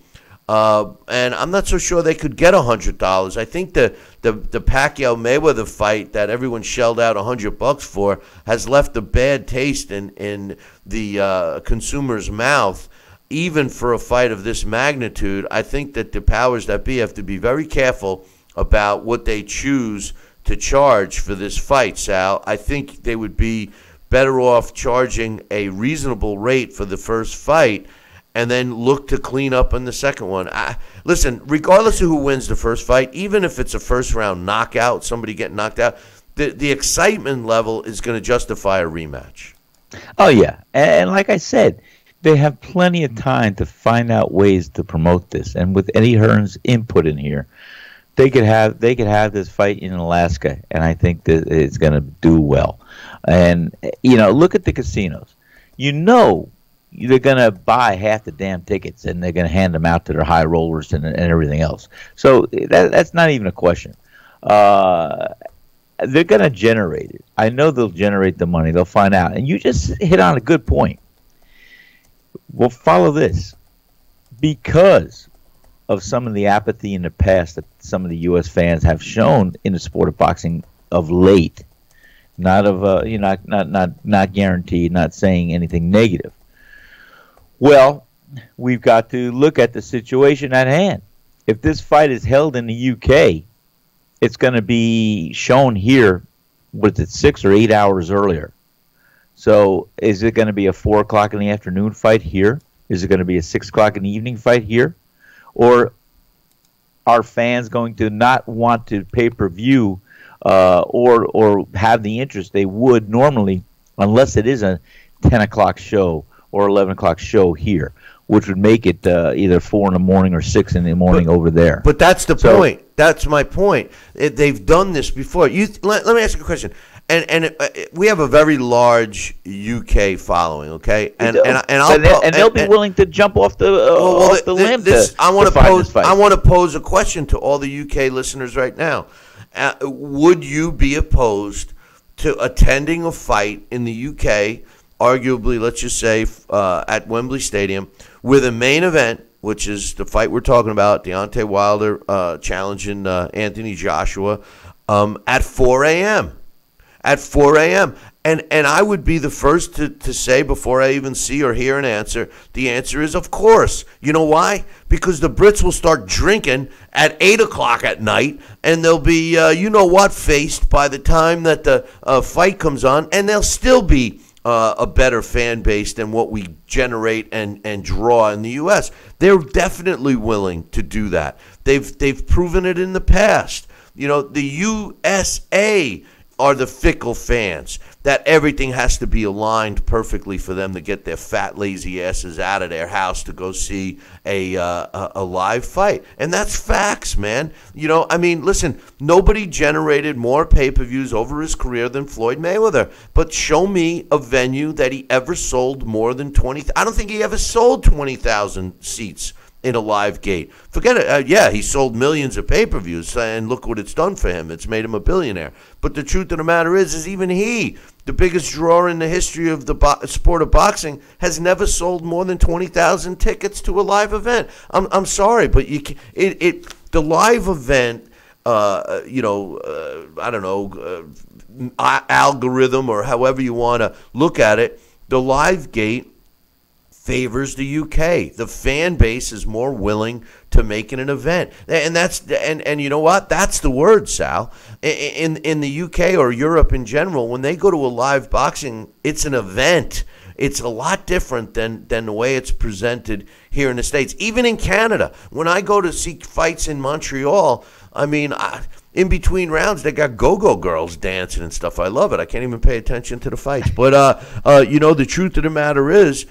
And I'm not so sure they could get $100. I think the Pacquiao Mayweather fight that everyone shelled out $100 for has left a bad taste in the consumer's mouth. Even for a fight of this magnitude, I think that the powers that be have to be very careful about what they choose to charge for this fight, Sal. I think they would be better off charging a reasonable rate for the first fight and then look to clean up in the second one. Listen, regardless of who wins the first fight, even if it's a first-round knockout, somebody getting knocked out, the excitement level is going to justify a rematch. Oh, yeah. And like I said, they have plenty of time to find out ways to promote this. And with Eddie Hearn's input in here, they could have this fight in Alaska, and I think that it's going to do well. And, look at the casinos. They're going to buy half the damn tickets, and they're going to hand them out to their high rollers and everything else. So that's not even a question. They're going to generate it. I know they'll generate the money. They'll find out. And you just hit on a good point. Well, follow this. Because of some of the apathy in the past that some of the U.S. fans have shown in the sport of boxing of late, not guaranteed, not saying anything negative. Well, we've got to look at the situation at hand. If this fight is held in the UK, it's going to be shown here, 6 or 8 hours earlier. So is it going to be a 4 o'clock in the afternoon fight here? Is it going to be a 6 o'clock in the evening fight here? Or are fans going to not want to pay-per-view or have the interest they would normally unless it is a 10 o'clock show or 11 o'clock show here, which would make it either 4 in the morning or 6 in the morning over there. But that's the point. That's my point. They've done this before. Let me ask you a question. And we have a very large UK following, okay? And they'll be willing to jump off the limb. I want to pose a question to all the UK listeners right now. Would you be opposed to attending a fight in the UK, arguably, let's just say, at Wembley Stadium, with a main event, which is the fight we're talking about, Deontay Wilder challenging Anthony Joshua, at 4 a.m.? At 4 a.m. And I would be the first to say, before I even see or hear an answer, the answer is, of course. You know why? Because the Brits will start drinking at 8 o'clock at night, and they'll be, faced by the time that the fight comes on, and they'll still be a better fan base than what we generate and draw in the U.S. They're definitely willing to do that. They've proven it in the past. The USA are the fickle fans, that everything has to be aligned perfectly for them to get their fat, lazy asses out of their house to go see a live fight. And that's facts, man. Listen, nobody generated more pay-per-views over his career than Floyd Mayweather. But show me a venue that he ever sold more than 20. I don't think he ever sold 20,000 seats in a live gate. Forget it. Yeah, he sold millions of pay-per-views, and look what it's done for him. It's made him a billionaire. But the truth of the matter is even he, the biggest drawer in the history of the sport of boxing, has never sold more than 20,000 tickets to a live event. I'm sorry, but the live event, I don't know, algorithm or however you want to look at it, the live gate favors the UK. The fan base is more willing to make it an event, and that's and you know what? That's the word, Sal. In the UK or Europe in general, when they go to a live boxing, it's an event. It's a lot different than the way it's presented here in the States. Even in Canada, when I go to see fights in Montreal, I mean, in between rounds, they got go-go girls dancing and stuff. I love it. I can't even pay attention to the fights. But, the truth of the matter is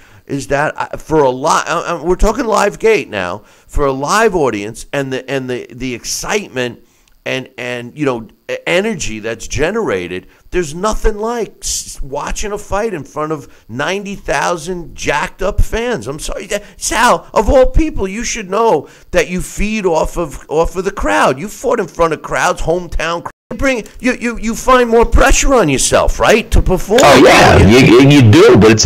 that for a lot, we're talking live gate now, for a live audience and the excitement and energy that's generated, there's nothing like watching a fight in front of 90,000 jacked up fans. I'm sorry, Sal, of all people, you should know that you feed off of the crowd. You fought in front of crowds, hometown crowds. You find more pressure on yourself, right, to perform. Oh yeah, you do, but it's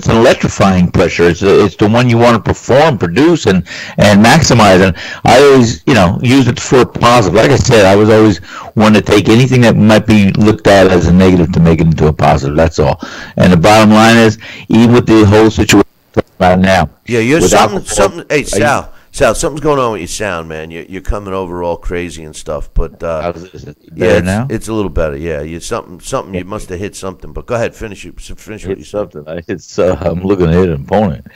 an electrifying pressure. It's the one you want to perform, produce, and maximize. And I always use it for positive. Like I said, I was always one to take anything that might be looked at as a negative to make it into a positive. That's all. And the bottom line is, even with the whole situation right now. Yeah, you're something. Hey, Sal, something's going on with your sound, man. You're coming over all crazy and stuff. But now? It's a little better. Yeah, you something. You must have hit something. But go ahead, finish what you said. Something. I'm looking to hit an opponent.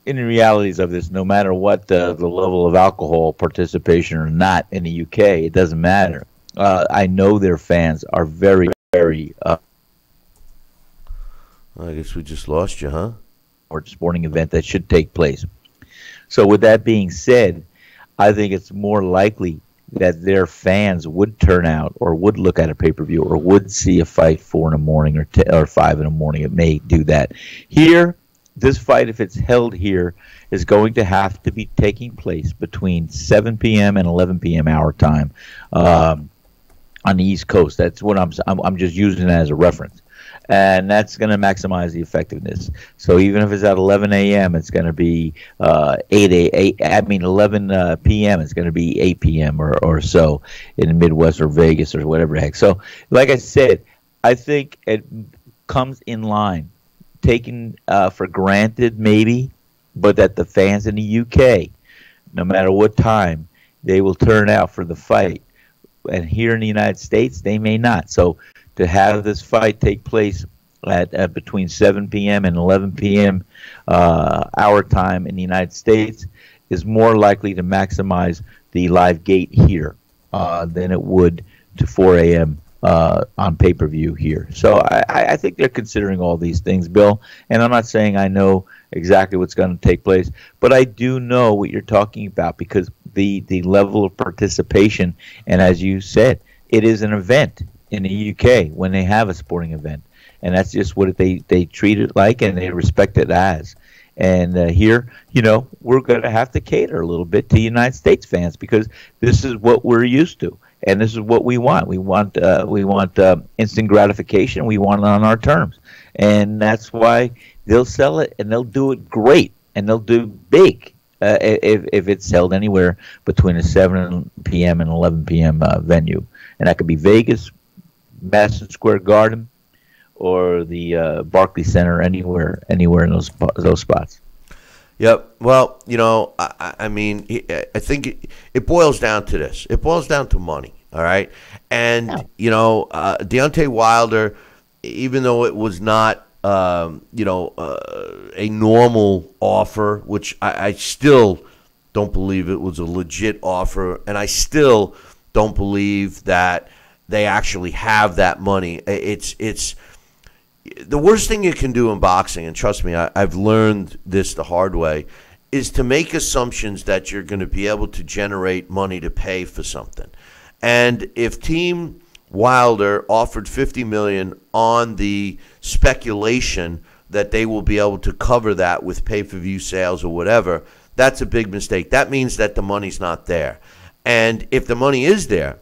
In the realities of this, no matter what the level of alcohol participation or not in the UK, it doesn't matter. I know their fans are very, very. I guess we just lost you, huh? Or sporting event that should take place. So with that being said, I think it's more likely that their fans would turn out or would look at a pay-per-view or would see a fight 4 in the morning or 5 in the morning. It may do that. Here, this fight, if it's held here, is going to have to be taking place between 7 p.m. and 11 p.m. our time on the East Coast. That's what I'm just using it as a reference. And that's going to maximize the effectiveness. So even if it's at 11 a.m., it's going to be 11 p.m., it's going to be 8 p.m. or so in the Midwest or Vegas or whatever the heck. So, like I said, I think it comes in line, taken for granted maybe, but that the fans in the UK, no matter what time, they will turn out for the fight. And here in the United States, they may not. So to have this fight take place at between 7 p.m. and 11 p.m. Our time in the United States is more likely to maximize the live gate here than it would to 4 a.m. On pay-per-view here. So I think they're considering all these things, Bill, and I'm not saying I know exactly what's going to take place, but I do know what you're talking about because the level of participation, and as you said, it is an event in the UK when they have a sporting event, and that's just what they treat it like and they respect it as. And here, we're going to have to cater a little bit to United States fans because this is what we're used to, and this is what we want. We want instant gratification. We want it on our terms, and that's why they'll sell it and they'll do it great and they'll do big if it's held anywhere between a 7 p.m. and 11 p.m. Venue, and that could be Vegas, Madison Square Garden, or the Barclays Center, anywhere in those spots. Yep. Well, I mean, I think it boils down to this. It boils down to money. All right. And, Deontay Wilder, even though it was not, a normal offer, which I still don't believe it was a legit offer. And I still don't believe that they actually have that money. It's the worst thing you can do in boxing, and trust me, I've learned this the hard way, is to make assumptions that you're going to be able to generate money to pay for something. And if Team Wilder offered $50 million on the speculation that they will be able to cover that with pay-per-view sales or whatever, that's a big mistake. That means that the money's not there. And if the money is there,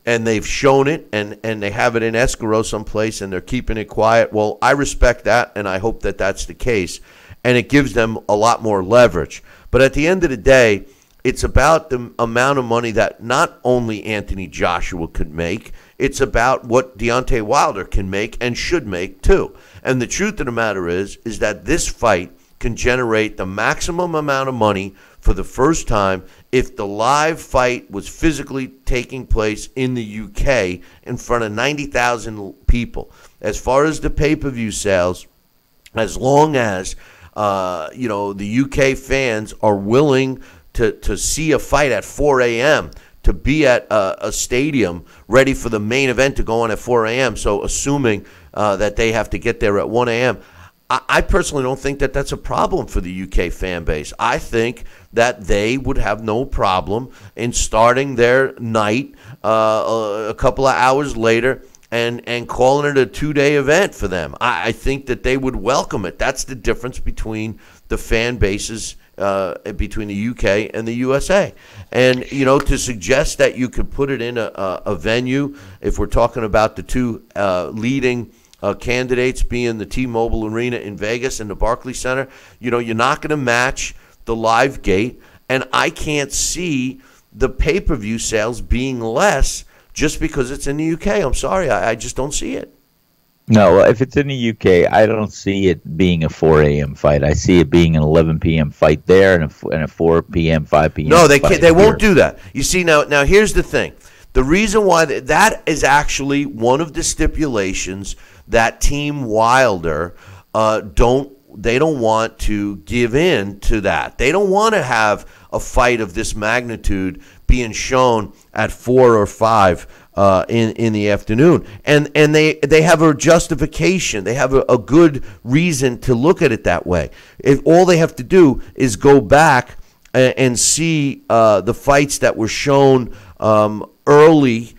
and they've shown it, and they have it in escrow someplace, and they're keeping it quiet, well, I respect that, and I hope that that's the case. And it gives them a lot more leverage. But at the end of the day, it's about the amount of money that not only Anthony Joshua could make, it's about what Deontay Wilder can make and should make too. And the truth of the matter is that this fight can generate the maximum amount of money for the first time if the live fight was physically taking place in the UK in front of 90,000 people. As far as the pay-per-view sales, as long as the UK fans are willing to see a fight at 4 a.m., to be at a stadium ready for the main event to go on at 4 a.m., so assuming that they have to get there at 1 a.m., I personally don't think that that's a problem for the UK fan base. I think that they would have no problem in starting their night a couple of hours later and calling it a 2-day event for them. I think that they would welcome it. That's the difference between the fan bases between the UK and the USA. And, to suggest that you could put it in a venue, if we're talking about the two leading candidates being the T-Mobile Arena in Vegas and the Barclays Center, you're not going to match the live gate. And I can't see the pay-per-view sales being less just because it's in the UK. I'm sorry, I just don't see it. No, if it's in the UK, I don't see it being a 4 a.m. fight. I see it being an 11 p.m. fight there and a 4 p.m., 5 p.m. No, they can't. They won't do that. You see, now here's the thing. The reason why that is actually one of the stipulations that Team Wilder don't want to give in to that. They don't want to have a fight of this magnitude being shown at 4 or 5 in the afternoon, and they have a justification. They have a good reason to look at it that way. If all they have to do is go back and see the fights that were shown early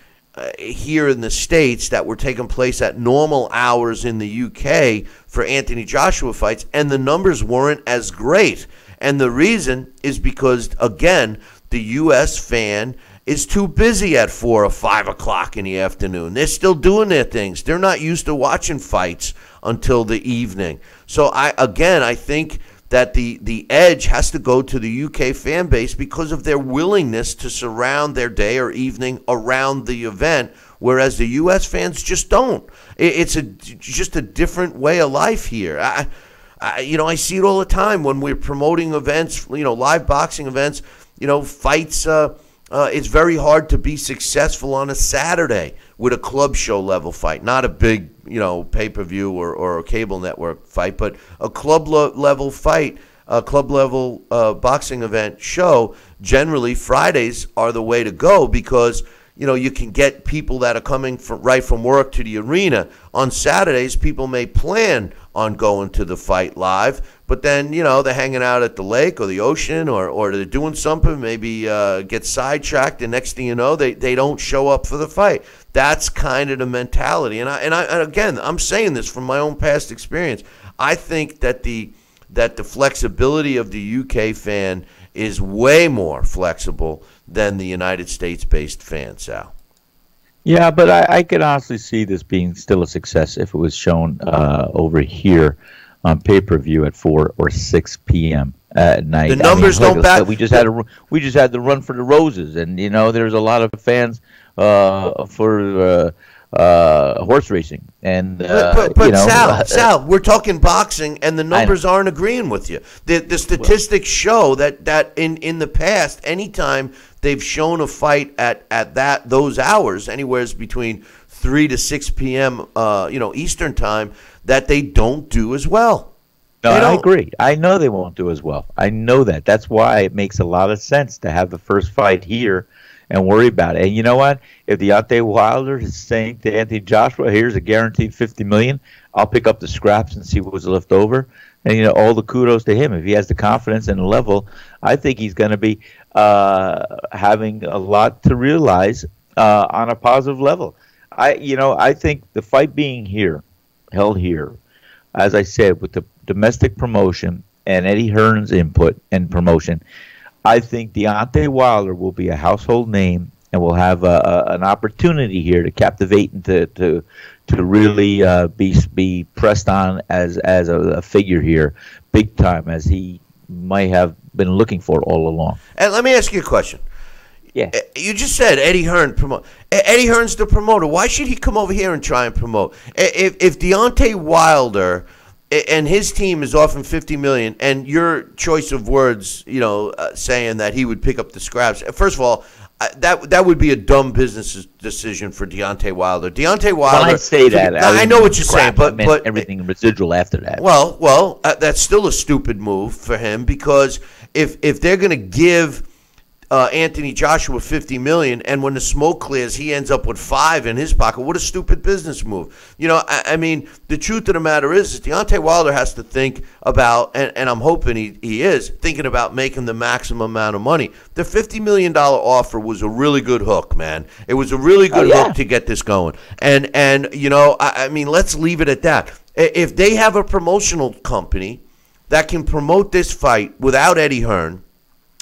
here in the States that were taking place at normal hours in the UK for Anthony Joshua fights, and the numbers weren't as great. And the reason is because, again, the U.S. fan is too busy at 4 or 5 o'clock in the afternoon. They're still doing their things. They're not used to watching fights until the evening. So, I think that the edge has to go to the UK fan base because of their willingness to surround their day or evening around the event, whereas the U.S. fans just don't. It's just a different way of life here. I see it all the time when we're promoting events, live boxing events, fights. It's very hard to be successful on a Saturday with a club show level fight, not a big, pay-per-view or a cable network fight, but a club level fight, a club level boxing event show. Generally, Fridays are the way to go because, you can get people that are coming right from work to the arena. On Saturdays, people may plan on going to the fight live, but then, they're hanging out at the lake or the ocean or they're doing something, maybe get sidetracked, and next thing you know, they don't show up for the fight. That's kind of the mentality. And again, I'm saying this from my own past experience. I think that the flexibility of the UK fan is way more flexible than the United States-based fan, Sal. Yeah, but I could honestly see this being still a success if it was shown over here on pay-per-view at 4 or 6 p.m. at night. The numbers don't back. We just had the Run for the Roses, and there's a lot of fans for horse racing. And but Sal, we're talking boxing, and the numbers aren't agreeing with you. The statistics show that in the past, anytime they've shown a fight at those hours, anywhere between 3 to 6 p.m. Eastern time, that they don't do as well. No, I agree. I know they won't do as well. I know that. That's why it makes a lot of sense to have the first fight here and worry about it. And you know what? If Deontay Wilder is saying to Anthony Joshua, here's a guaranteed $50 million, I'll pick up the scraps and see what's left over. And, all the kudos to him. If he has the confidence and the level, I think he's going to be having a lot to realize on a positive level. I think the fight being held here, as I said, with the domestic promotion and Eddie Hearn's input and promotion, I think Deontay Wilder will be a household name and will have an opportunity here to captivate and to really be pressed on as a figure here, big time, as he might have been looking for all along. And let me ask you a question. Yeah. You just said Eddie Hearn promote. Eddie Hearn's the promoter. Why should he come over here and try and promote? If Deontay Wilder and his team is offering $50 million, and your choice of words, saying that he would pick up the scraps. First of all, that would be a dumb business decision for Deontay Wilder. Deontay Wilder. When I say that, I know what you're saying, but everything residual after that. Well, that's still a stupid move for him, because if they're going to give Anthony Joshua $50 million, and when the smoke clears, he ends up with $5 million in his pocket. What a stupid business move! I mean, the truth of the matter is Deontay Wilder has to think about, and I'm hoping he is thinking about making the maximum amount of money. The $50 million offer was a really good hook, man. It was a really good hook to get this going. And I mean, let's leave it at that. If they have a promotional company that can promote this fight without Eddie Hearn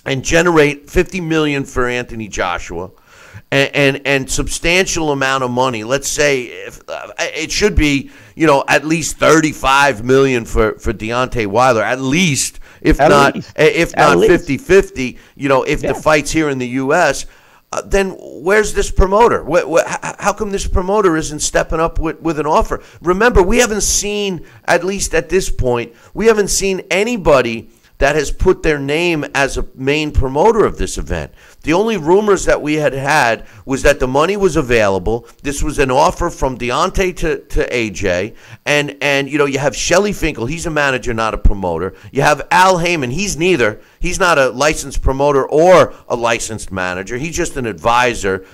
and generate $50 million for Anthony Joshua, and substantial amount of money. Let's say it should be, at least $35 million for Deontay Wilder, at least, if not 50-50. If the fight's here in the U.S., then where's this promoter? How come this promoter isn't stepping up with an offer? Remember, we haven't seen, at least at this point, we haven't seen anybody that has put their name as a main promoter of this event. The only rumors that we had was that the money was available. This was an offer from Deontay to AJ. And you have Shelly Finkel. He's a manager, not a promoter. You have Al Heyman. He's neither. He's not a licensed promoter or a licensed manager. He's just an advisor,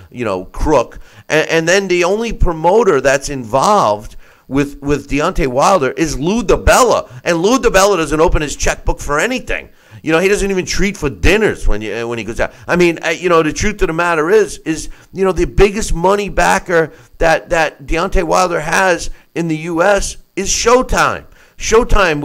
crook. And then the only promoter that's involved with Deontay Wilder is Lou DiBella, and Lou DiBella doesn't open his checkbook for anything. He doesn't even treat for dinners when he goes out. I mean, the truth of the matter is the biggest money backer that Deontay Wilder has in the U.S. is Showtime. Showtime,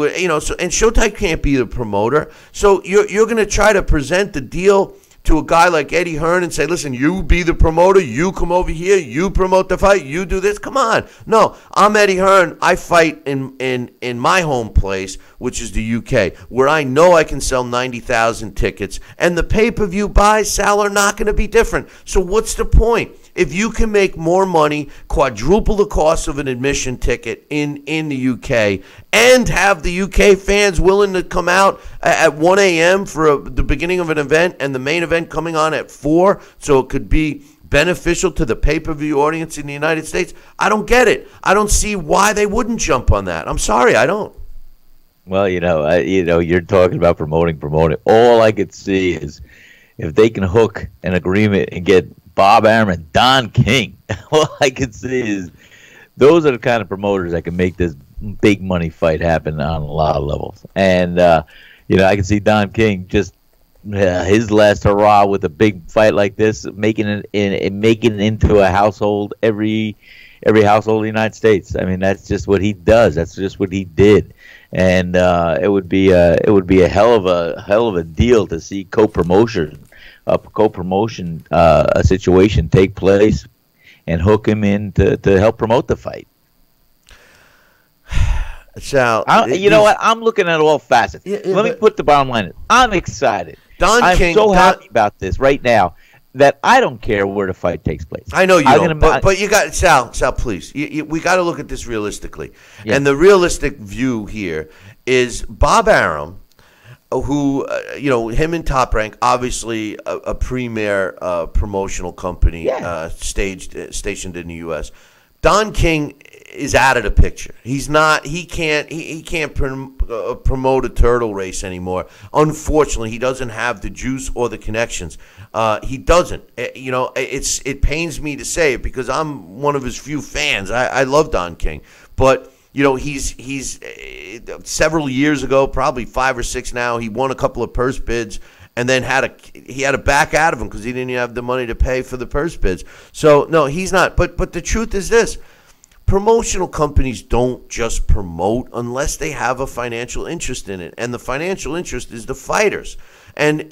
and Showtime can't be the promoter. So you're going to try to present the deal to a guy like Eddie Hearn and say, listen, you be the promoter, you come over here, you promote the fight, you do this. Come on. No, I'm Eddie Hearn. I fight in my home place, which is the UK, where I know I can sell 90,000 tickets, and the pay-per-view buys, Sal, are not going to be different. So what's the point? If you can make more money, quadruple the cost of an admission ticket in the UK, and have the UK fans willing to come out at 1 a.m. for the beginning of an event, and the main event coming on at 4, so it could be beneficial to the pay-per-view audience in the United States, I don't get it. I don't see why they wouldn't jump on that. I'm sorry, I don't. Well, you're talking about promoting. All I could see is if they can hook an agreement and get Bob Arum and Don King, all I can see is those are the kind of promoters that can make this big money fight happen on a lot of levels. And I can see Don King just his last hurrah with a big fight like this, making it into a household, every household in the United States. I mean, that's just what he does. That's just what he did. And it would be a hell of a deal to see co-promotion a situation take place and hook him in to help promote the fight. Sal, what? I'm looking at all facets. Let me put the bottom line in. I'm excited. I'm so happy about this right now that I don't care where the fight takes place. I know you don't, but you got Sal, please. We got to look at this realistically. Yeah. And the realistic view here is Bob Arum, who, him and Top Rank, obviously a premier promotional company, stationed in the U.S. Don King is out of the picture. He's not. He can't promote a turtle race anymore. Unfortunately, he doesn't have the juice or the connections. He doesn't. It pains me to say it because I'm one of his few fans. I love Don King, but he's several years ago, probably 5 or 6 now, he won a couple of purse bids and then he had to back out of them because he didn't have the money to pay for the purse bids. So no, he's not. But the truth is this. promotional companies don't just promote unless they have a financial interest in it, and the financial interest is the fighters. And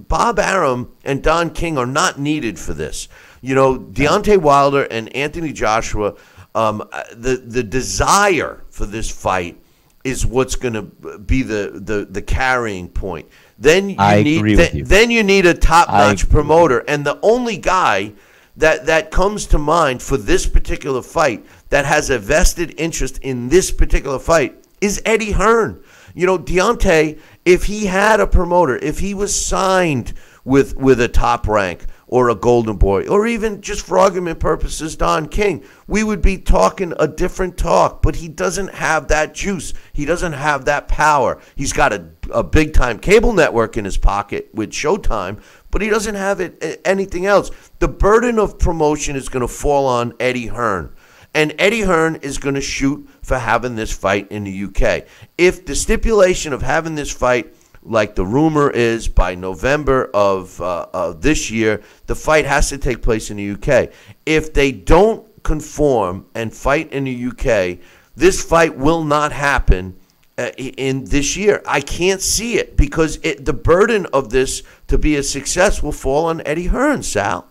Bob Arum and Don King are not needed for this. Deontay Wilder and Anthony Joshua, the desire for this fight is what's going to be the carrying point. Then you need a top-notch promoter, and the only guy that comes to mind for this particular fight that has a vested interest in this particular fight is Eddie Hearn. Deontay, if he had a promoter, if he was signed with a top rank or a Golden Boy, or even, just for argument purposes, Don King, we would be talking a different talk. But he doesn't have that juice. He doesn't have that power. He's got a big-time cable network in his pocket with Showtime, but he doesn't have anything else. The burden of promotion is going to fall on Eddie Hearn. And Eddie Hearn is going to shoot for having this fight in the UK. If the stipulation of having this fight, like the rumor is, by November of this year, the fight has to take place in the UK. If they don't conform and fight in the UK, this fight will not happen in this year. I can't see it because the burden of this to be a success will fall on Eddie Hearn, Sal.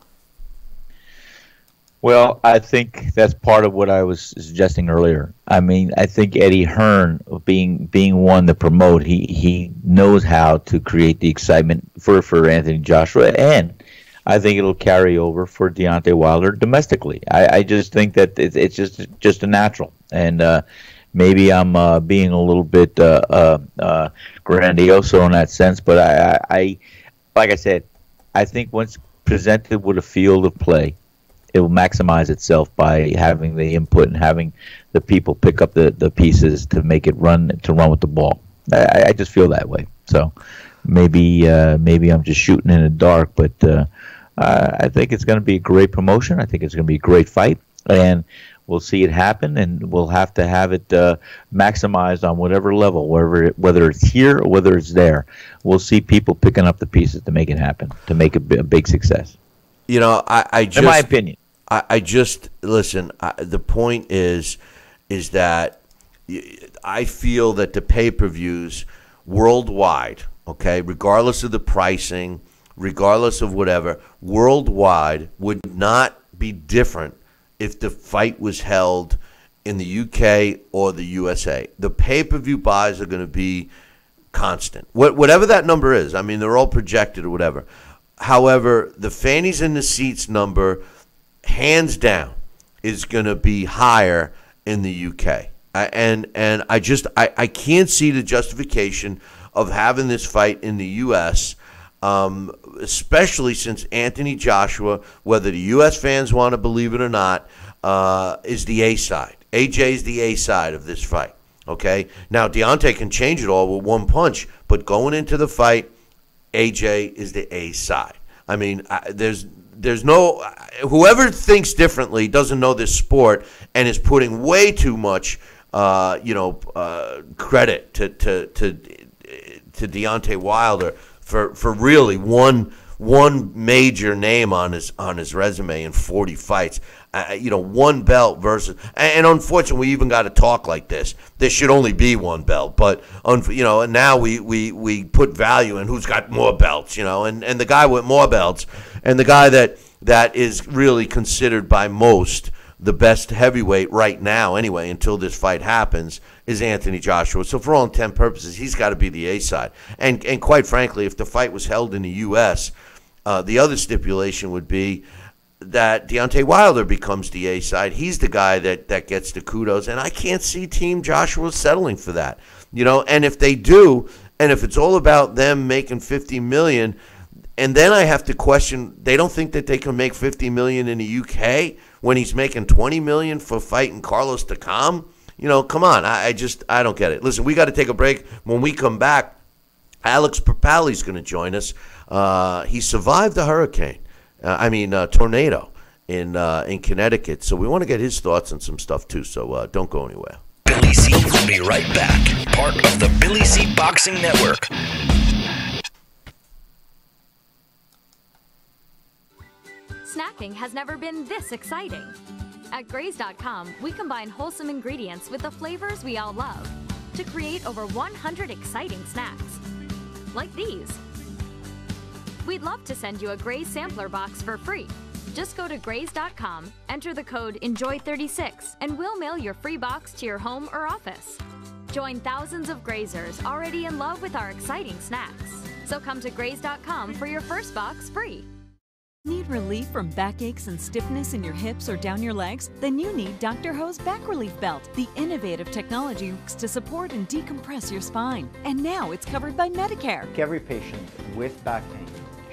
Well, I think that's part of what I was suggesting earlier. I mean, I think Eddie Hearn, being one to promote, he knows how to create the excitement for Anthony Joshua, and I think it'll carry over for Deontay Wilder domestically. I just think that it's just a natural, and maybe I'm being a little bit grandiose in that sense, but I like I said, I think once presented with a field of play, it will maximize itself by having the input and having the people pick up the pieces to make it run with the ball. I just feel that way. So maybe I'm just shooting in the dark, but I think it's going to be a great promotion. I think it's going to be a great fight, and we'll see it happen, and we'll have to have it maximized on whatever level, whether it's here or whether it's there. We'll see people picking up the pieces to make it happen, to make a big success. I just, in my opinion, I just listen. The point is that I feel that the pay-per-views worldwide, okay, regardless of the pricing, regardless of whatever, worldwide would not be different if the fight was held in the UK or the USA. The pay-per-view buys are going to be constant, whatever that number is. I mean, they're all projected or whatever. However, the fannies in the seats number, hands down, is going to be higher in the UK. And I can't see the justification of having this fight in the US, especially since Anthony Joshua, whether the US fans want to believe it or not, is the A side. AJ is the A side of this fight. Okay? Now, Deontay can change it all with one punch, but going into the fight, AJ is the A side. I mean, there's no whoever thinks differently doesn't know this sport and is putting way too much credit to Deontay Wilder for really one major name on his resume in 40 fights. One belt versus, and unfortunately, we even got to talk like this. There should only be one belt, but and now we put value in who's got more belts, and the guy with more belts, and the guy that is really considered by most the best heavyweight right now, anyway, until this fight happens, is Anthony Joshua. So for all intent purposes, he's got to be the A side. And quite frankly, if the fight was held in the U.S., the other stipulation would be that Deontay Wilder becomes the A side. He's the guy that gets the kudos, and I can't see Team Joshua settling for that. And if they do, and if it's all about them making $50 million, and then I have to question, they don't think that they can make $50 million in the UK when he's making $20 million for fighting Carlos Takam? Come on. I don't get it. Listen, we got to take a break. When we come back, Alex Papali's going to join us. He survived the hurricane. Tornado in Connecticut. So we want to get his thoughts on some stuff too. So don't go anywhere. Billy C will be right back. Part of the Billy C Boxing Network. Snacking has never been this exciting. At Graze.com, we combine wholesome ingredients with the flavors we all love to create over 100 exciting snacks, like these. We'd love to send you a Graze sampler box for free. Just go to Graze.com, enter the code ENJOY36, and we'll mail your free box to your home or office. Join thousands of Grazers already in love with our exciting snacks. So come to Graze.com for your first box free. Need relief from backaches and stiffness in your hips or down your legs? Then you need Dr. Ho's Back Relief Belt. The innovative technology works to support and decompress your spine. And now it's covered by Medicare. Every patient with back pain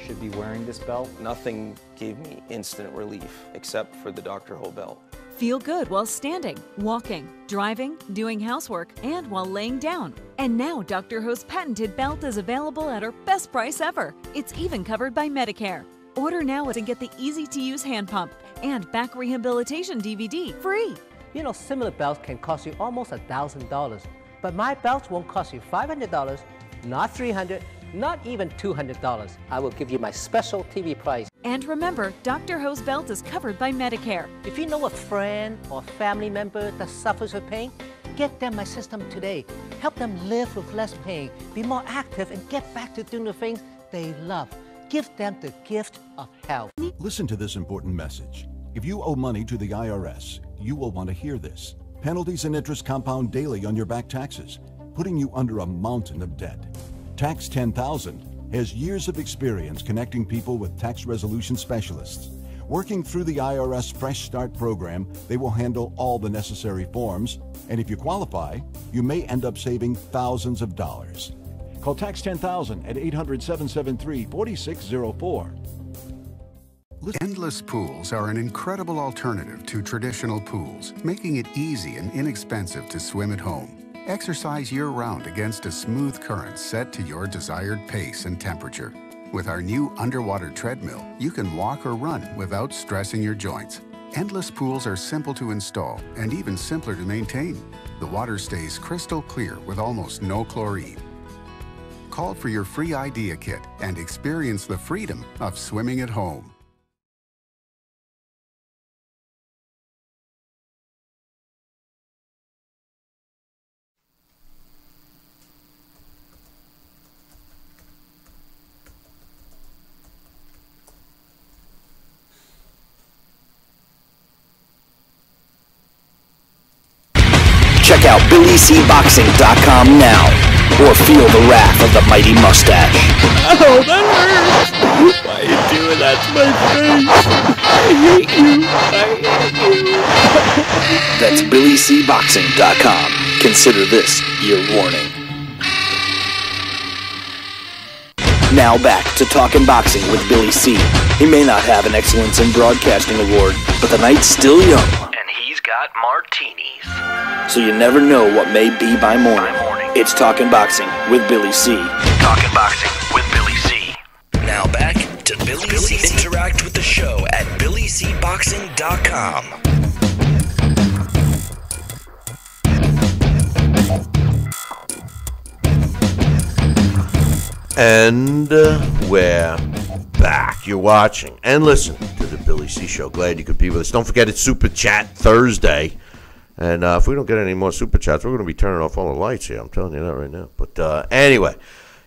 should be wearing this belt. Nothing gave me instant relief except for the Dr. Ho belt. Feel good while standing, walking, driving, doing housework, and while laying down. And now Dr. Ho's patented belt is available at our best price ever. It's even covered by Medicare. Order now and get the easy-to-use hand pump and back rehabilitation DVD free. You know, similar belts can cost you almost $1,000, but my belts won't cost you $500, not $300, not even $200. I will give you my special TV price. And remember, Dr. Ho's belt is covered by Medicare. If you know a friend or family member that suffers with pain, get them my system today. Help them live with less pain, be more active, and get back to doing the things they love. Give them the gift of health. Listen to this important message. If you owe money to the IRS, you will want to hear this. Penalties and interest compound daily on your back taxes, putting you under a mountain of debt. Tax 10,000 has years of experience connecting people with tax resolution specialists. Working through the IRS Fresh Start program, they will handle all the necessary forms, and if you qualify, you may end up saving thousands of dollars. Call Tax 10,000 at 800-773-4604. Endless pools are an incredible alternative to traditional pools, making it easy and inexpensive to swim at home. Exercise year-round against a smooth current set to your desired pace and temperature. With our new underwater treadmill, you can walk or run without stressing your joints. Endless pools are simple to install and even simpler to maintain. The water stays crystal clear with almost no chlorine. Call for your free idea kit and experience the freedom of swimming at home. Check out BillyCBoxing.com now, or feel the wrath of the mighty mustache. Oh, that hurts! Why are you doing that to my face? I hate you. That's BillyCBoxing.com. Consider this your warning. Now back to Talkin' Boxing with Billy C. He may not have an Excellence in Broadcasting award, but the night's still young. And he's got martinis. So you never know what may be by morning. It's Talkin' Boxing with Billy C. Talkin' Boxing with Billy C. Now back to Billy C. Interact with the show at BillyCBoxing.com. And we're back. You're watching and listening to the Billy C. Show. Glad you could be with us. Don't forget it's Super Chat Thursday. And if we don't get any more Super Chats, we're going to be turning off all the lights here. I'm telling you that right now. But anyway,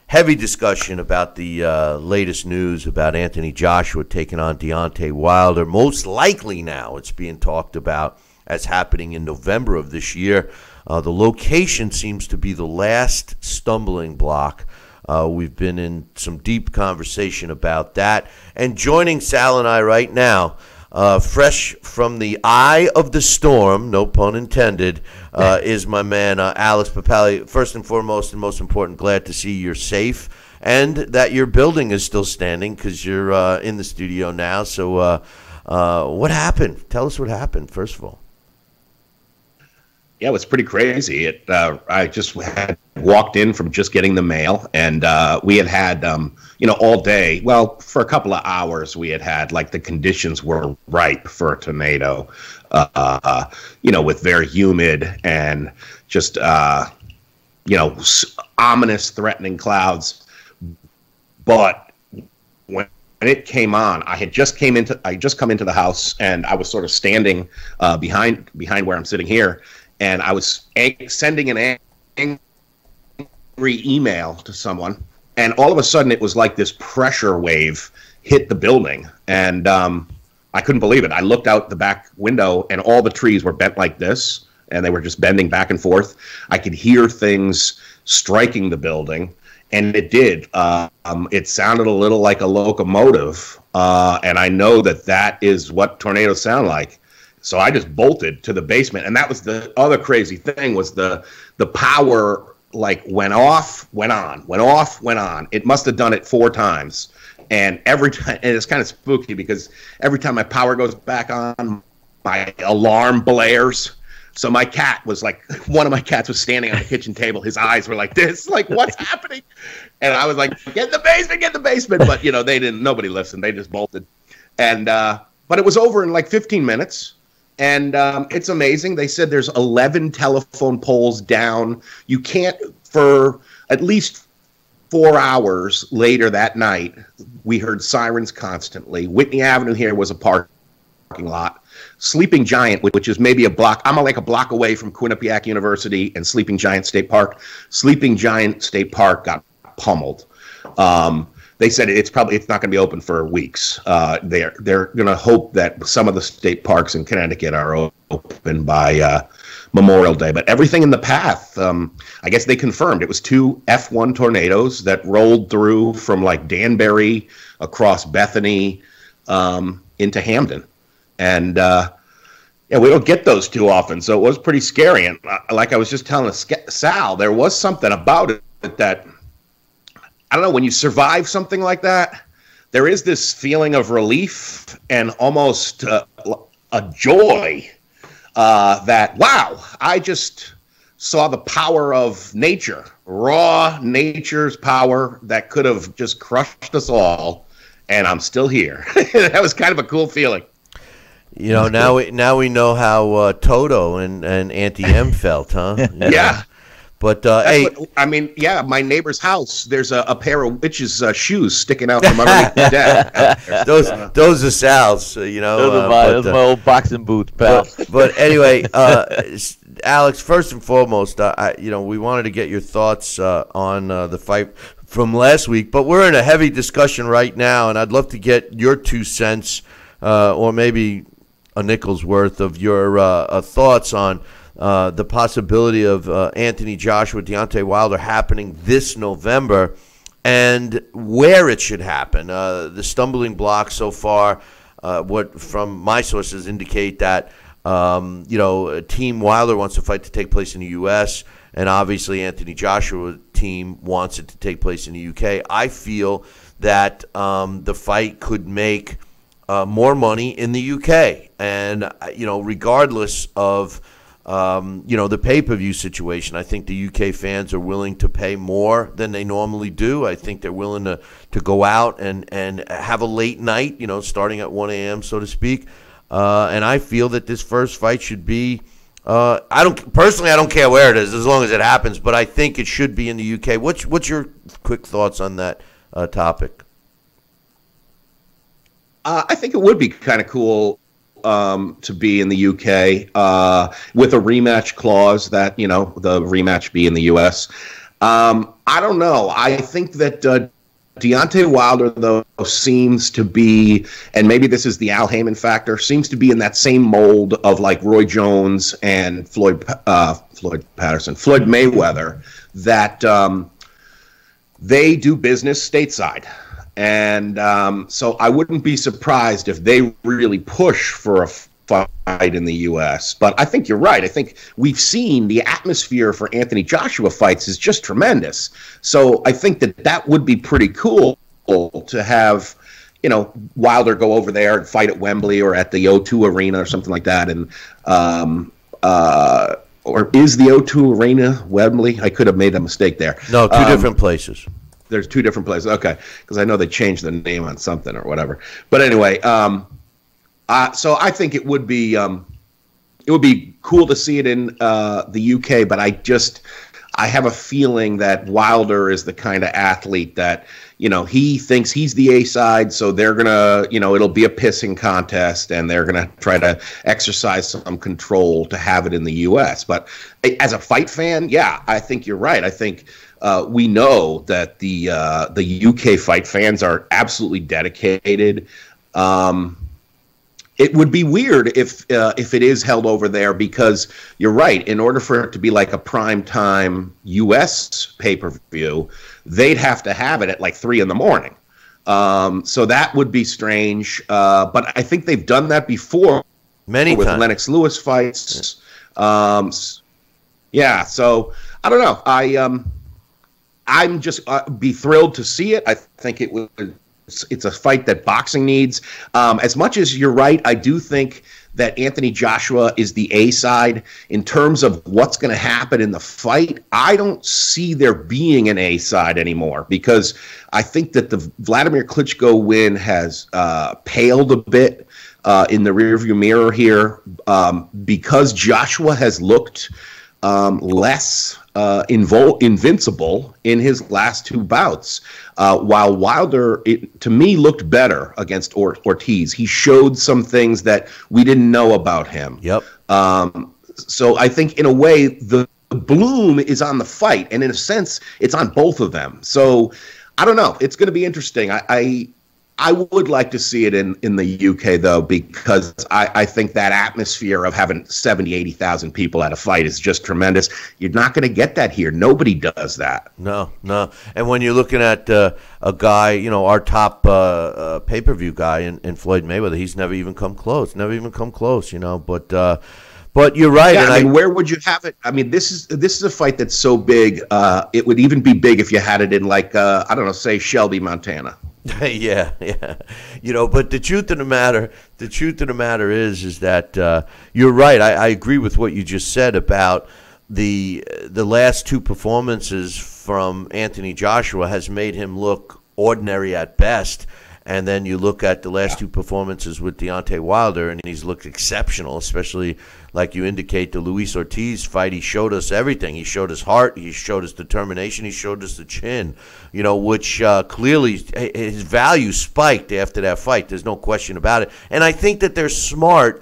heavy discussion about the latest news about Anthony Joshua taking on Deontay Wilder. Most likely now it's being talked about as happening in November of this year. The location seems to be the last stumbling block. We've been in some deep conversation about that. And joining Sal and I right now, fresh from the eye of the storm, no pun intended, is my man Alex Papali. First and foremost and most important, glad to see you're safe and that your building is still standing because you're in the studio now. So what happened? Tell us what happened, first of all. Yeah, it was pretty crazy. I just had walked in from just getting the mail, and we had all day. Well, for a couple of hours, we had like the conditions were ripe for a tornado. With very humid and just ominous, threatening clouds. But when it came on, I just come into the house, and I was sort of standing behind where I'm sitting here, and I was sending an angry email to someone, and all of a sudden it was like this pressure wave hit the building, and I couldn't believe it. I looked out the back window, and all the trees were bent like this, and they were just bending back and forth. I could hear things striking the building, and it did. It sounded a little like a locomotive, and I know that is what tornadoes sound like. So I just bolted to the basement, and that was the other crazy thing, was the power like went off, went on, went off, went on. It must have done it 4 times. And every time, and it's kind of spooky because every time my power goes back on, my alarm blares. So my cat was like, one of my cats was standing on the kitchen table. His eyes were like this, like, what's happening? And I was like, get in the basement. But, nobody listened. They just bolted. And, but it was over in like 15 minutes. And it's amazing. They said there's 11 telephone poles down. You can't, for at least 4 hours later that night, we heard sirens constantly. Whitney Avenue here was a parking lot. Sleeping Giant, which is maybe a block, I'm like a block away from Quinnipiac University and Sleeping Giant State Park. Sleeping Giant State Park got pummeled. They said it's not going to be open for weeks. They're going to hope that some of the state parks in Connecticut are open by Memorial Day. But everything in the path, I guess they confirmed it was 2 F1 tornadoes that rolled through from like Danbury across Bethany into Hamden. And we don't get those too often, so it was pretty scary. And like I was just telling Sal, there was something about it that, I don't know, when you survive something like that, there is this feeling of relief and almost a joy that, wow, I just saw the power of nature, raw nature's power that could have just crushed us all, and I'm still here. That was kind of a cool feeling. Now we know how Toto and Auntie M felt, huh? Yeah. But my neighbor's house, there's a pair of witches' shoes sticking out from underneath the deck. Those are Sal's, Those are my old boxing boots, pal. But anyway, Alex, first and foremost, we wanted to get your thoughts on the fight from last week, but we're in a heavy discussion right now, and I'd love to get your 2 cents, or maybe a nickel's worth of your thoughts on the possibility of Anthony Joshua, Deontay Wilder happening this November, and where it should happen. The stumbling blocks so far, what from my sources indicate that Team Wilder wants the fight to take place in the U.S., and obviously Anthony Joshua's team wants it to take place in the U.K. I feel that the fight could make more money in the UK, and regardless of the pay-per-view situation, I think the UK fans are willing to pay more than they normally do. I think they're willing to go out and have a late night, starting at 1 a.m. so to speak. And I feel that this first fight should be. I don't care where it is as long as it happens, but I think it should be in the UK. What's your quick thoughts on that topic? I think it would be kind of cool to be in the UK with a rematch clause that, the rematch be in the US. I don't know. I think that Deontay Wilder, though, seems to be, and maybe this is the Al Heyman factor, seems to be in that same mold of like Roy Jones and Floyd Mayweather, that they do business stateside. And so I wouldn't be surprised if they really push for a fight in the U.S. But I think you're right. I think we've seen the atmosphere for Anthony Joshua fights is just tremendous. So I think that would be pretty cool to have, Wilder go over there and fight at Wembley or at the O2 Arena or something like that. And or is the O2 Arena Wembley? I could have made a mistake there. No, two different places. There's 2 different places. Okay, because I know they changed the name on something or whatever. But anyway, so I think it would be cool to see it in the UK. But I have a feeling that Wilder is the kind of athlete that, he thinks he's the A side, so they're going to, it'll be a pissing contest, and they're going to try to exercise some control to have it in the U.S. But as a fight fan, yeah, I think you're right. I think we know that the UK fight fans are absolutely dedicated. It would be weird if it is held over there, because you're right. In order for it to be like a prime time U.S. pay-per-view, they'd have to have it at like 3 a.m. So that would be strange. But I think they've done that before. Many with times. Lennox Lewis fights. Yeah. So I don't know. I'm just be thrilled to see it. I think it would. It's a fight that boxing needs. As much as you're right, I do think that Anthony Joshua is the A side. In terms of what's going to happen in the fight, I don't see there being an A side anymore, because I think that the Vladimir Klitschko win has paled a bit in the rearview mirror here, because Joshua has looked less invincible in his last 2 bouts, while Wilder, to me, looked better against Ortiz. He showed some things that we didn't know about him. Yep. So I think, in a way, the bloom is on the fight, and in a sense, it's on both of them. So I don't know. It's going to be interesting. I would like to see it in the UK, though, because I think that atmosphere of having 70, 80,000 people at a fight is just tremendous. You're not going to get that here. Nobody does that. No. And when you're looking at a guy, our top pay-per-view guy in Floyd Mayweather, he's never even come close. But you're right. Yeah, and where would you have it? I mean, this is a fight that's so big. It would even be big if you had it in, like, I don't know, say Shelby, Montana. Yeah. But the truth of the matter is that you're right. I agree with what you just said about the last 2 performances from Anthony Joshua has made him look ordinary at best. And then you look at the last 2 performances with Deontay Wilder, and he's looked exceptional, especially, like you indicate, the Luis Ortiz fight. He showed us everything. He showed his heart. He showed us determination. He showed us the chin, which clearly his value spiked after that fight. There's no question about it. And I think that they're smart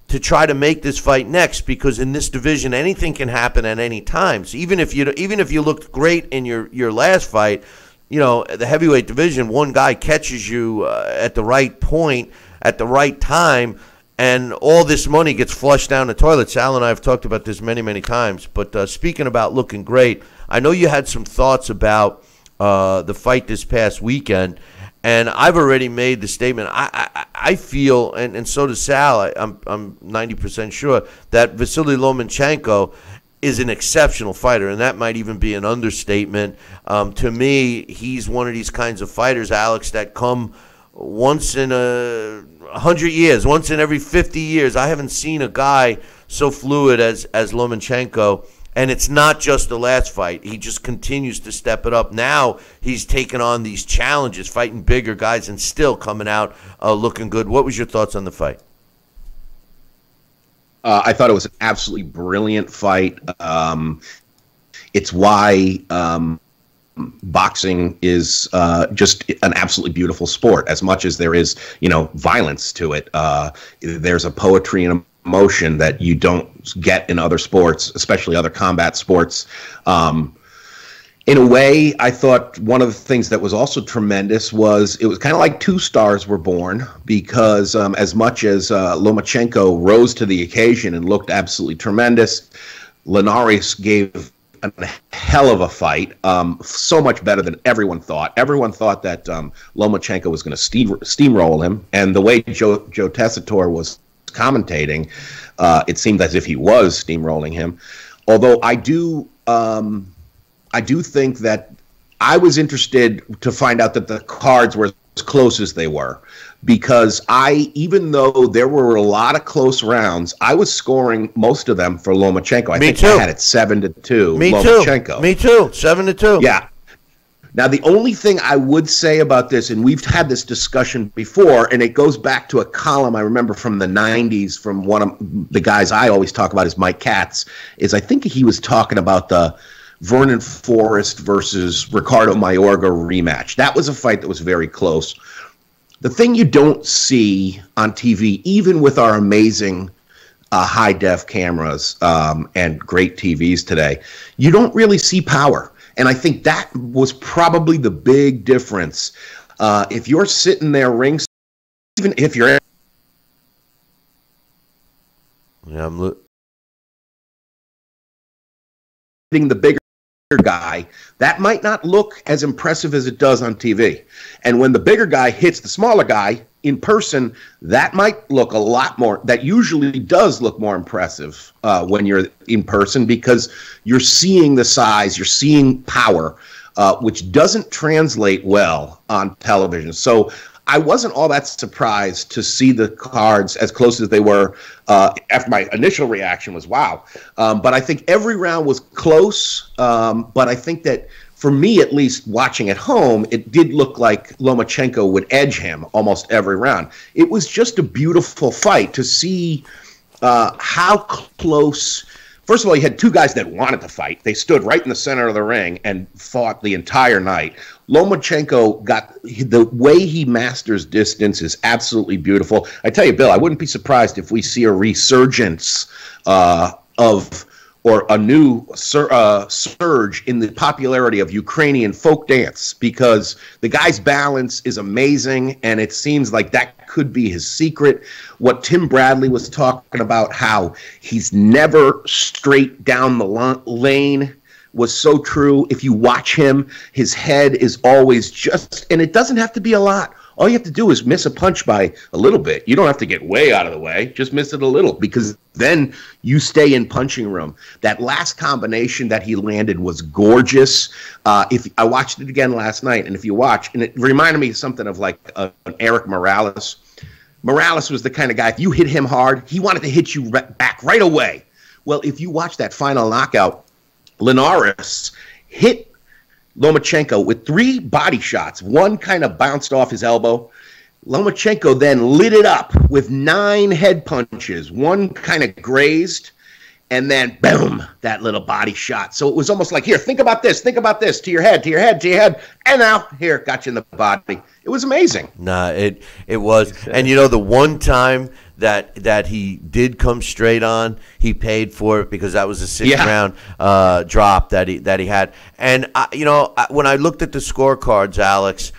to try to make this fight next, because in this division, anything can happen at any time. So even if you looked great in your last fight, the heavyweight division, one guy catches you at the right point, at the right time, and all this money gets flushed down the toilet. Sal and I have talked about this many, many times. But speaking about looking great, I know you had some thoughts about the fight this past weekend, and I've already made the statement. I feel, and so does Sal, I'm 90% sure, that Vasily Lomachenko is an exceptional fighter, and that might even be an understatement. To me, he's one of these kinds of fighters, Alex, that come once in 100 years, once in every 50 years. I haven't seen a guy so fluid as Lomachenko, and it's not just the last fight. He just continues to step it up. Now he's taken on these challenges, fighting bigger guys, and still coming out looking good. What was your thoughts on the fight? I thought it was an absolutely brilliant fight. It's why boxing is just an absolutely beautiful sport. As much as there is, violence to it, there's a poetry and emotion that you don't get in other sports, especially other combat sports. In a way, I thought one of the things that was also tremendous was it was kind of like 2 stars were born, because as much as Lomachenko rose to the occasion and looked absolutely tremendous, Linares gave a hell of a fight, so much better than everyone thought. Everyone thought that Lomachenko was going to steamroll him, and the way Joe Tessitore was commentating, it seemed as if he was steamrolling him. Although I do think that I was interested to find out that the cards were as close as they were, because even though there were a lot of close rounds, I was scoring most of them for Lomachenko. I think I had it 7-2. Lomachenko. Me too. 7-2. Yeah. Now, the only thing I would say about this, and we've had this discussion before, and it goes back to a column I remember from the 90s from one of the guys I always talk about is Mike Katz, is I think he was talking about Vernon Forrest versus Ricardo Mayorga rematch. That was a fight that was very close. The thing you don't see on TV, even with our amazing high-def cameras and great TVs today, you don't really see power. And I think that was probably the big difference. If you're sitting there ringside, even if you're... Yeah, the bigger guy, that might not look as impressive as it does on TV. And when the bigger guy hits the smaller guy in person, that might look a lot more, that usually does look more impressive when you're in person, because you're seeing the size, you're seeing power, which doesn't translate well on television. So I wasn't all that surprised to see the cards as close as they were. After my initial reaction was, wow. But I think every round was close. But I think that, for me at least, watching at home, it did look like Lomachenko would edge him almost every round. It was just a beautiful fight to see how close. First of all, you had two guys that wanted to fight. They stood right in the center of the ring and fought the entire night. Lomachenko the way he masters distance is absolutely beautiful. I tell you, Bill, I wouldn't be surprised if we see a resurgence or a new surge in the popularity of Ukrainian folk dance, because the guy's balance is amazing, and it seems like that could be his secret. What Tim Bradley was talking about, how he's never straight down the lane, was so true. If you watch him, his head is always just, and it doesn't have to be a lot. All you have to do is miss a punch by a little bit. You don't have to get way out of the way. Just miss it a little, because then you stay in punching room. That last combination that he landed was gorgeous. If I watched it again last night, and if you watch, and it reminded me of something of like an Eric Morales. Morales was the kind of guy, if you hit him hard, he wanted to hit you back right away. Well, if you watch that final knockout, Linares hit Lomachenko with 3 body shots. One kind of bounced off his elbow. Lomachenko then lit it up with 9 head punches. One kind of grazed, and then boom, that little body shot. So it was almost like, here, think about this, to your head, and now, here, got you in the body. It was amazing. Nah, it was. And you know, the one time that he did come straight on, he paid for it, because that was a 6th round drop that he had. And when I looked at the scorecards, Alex,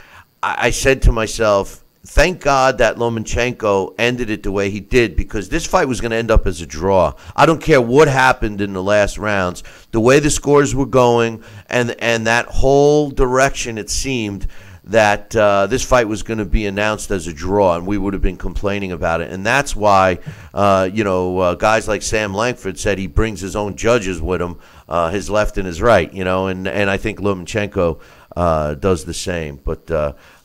I said to myself, thank God that Lomachenko ended it the way he did, because this fight was going to end up as a draw. I don't care what happened in the last rounds. The way the scores were going, and that whole direction, it seemed that this fight was going to be announced as a draw, and we would have been complaining about it. And that's why, guys like Sam Langford said he brings his own judges with him, his left and his right, and I think Lomachenko does the same. But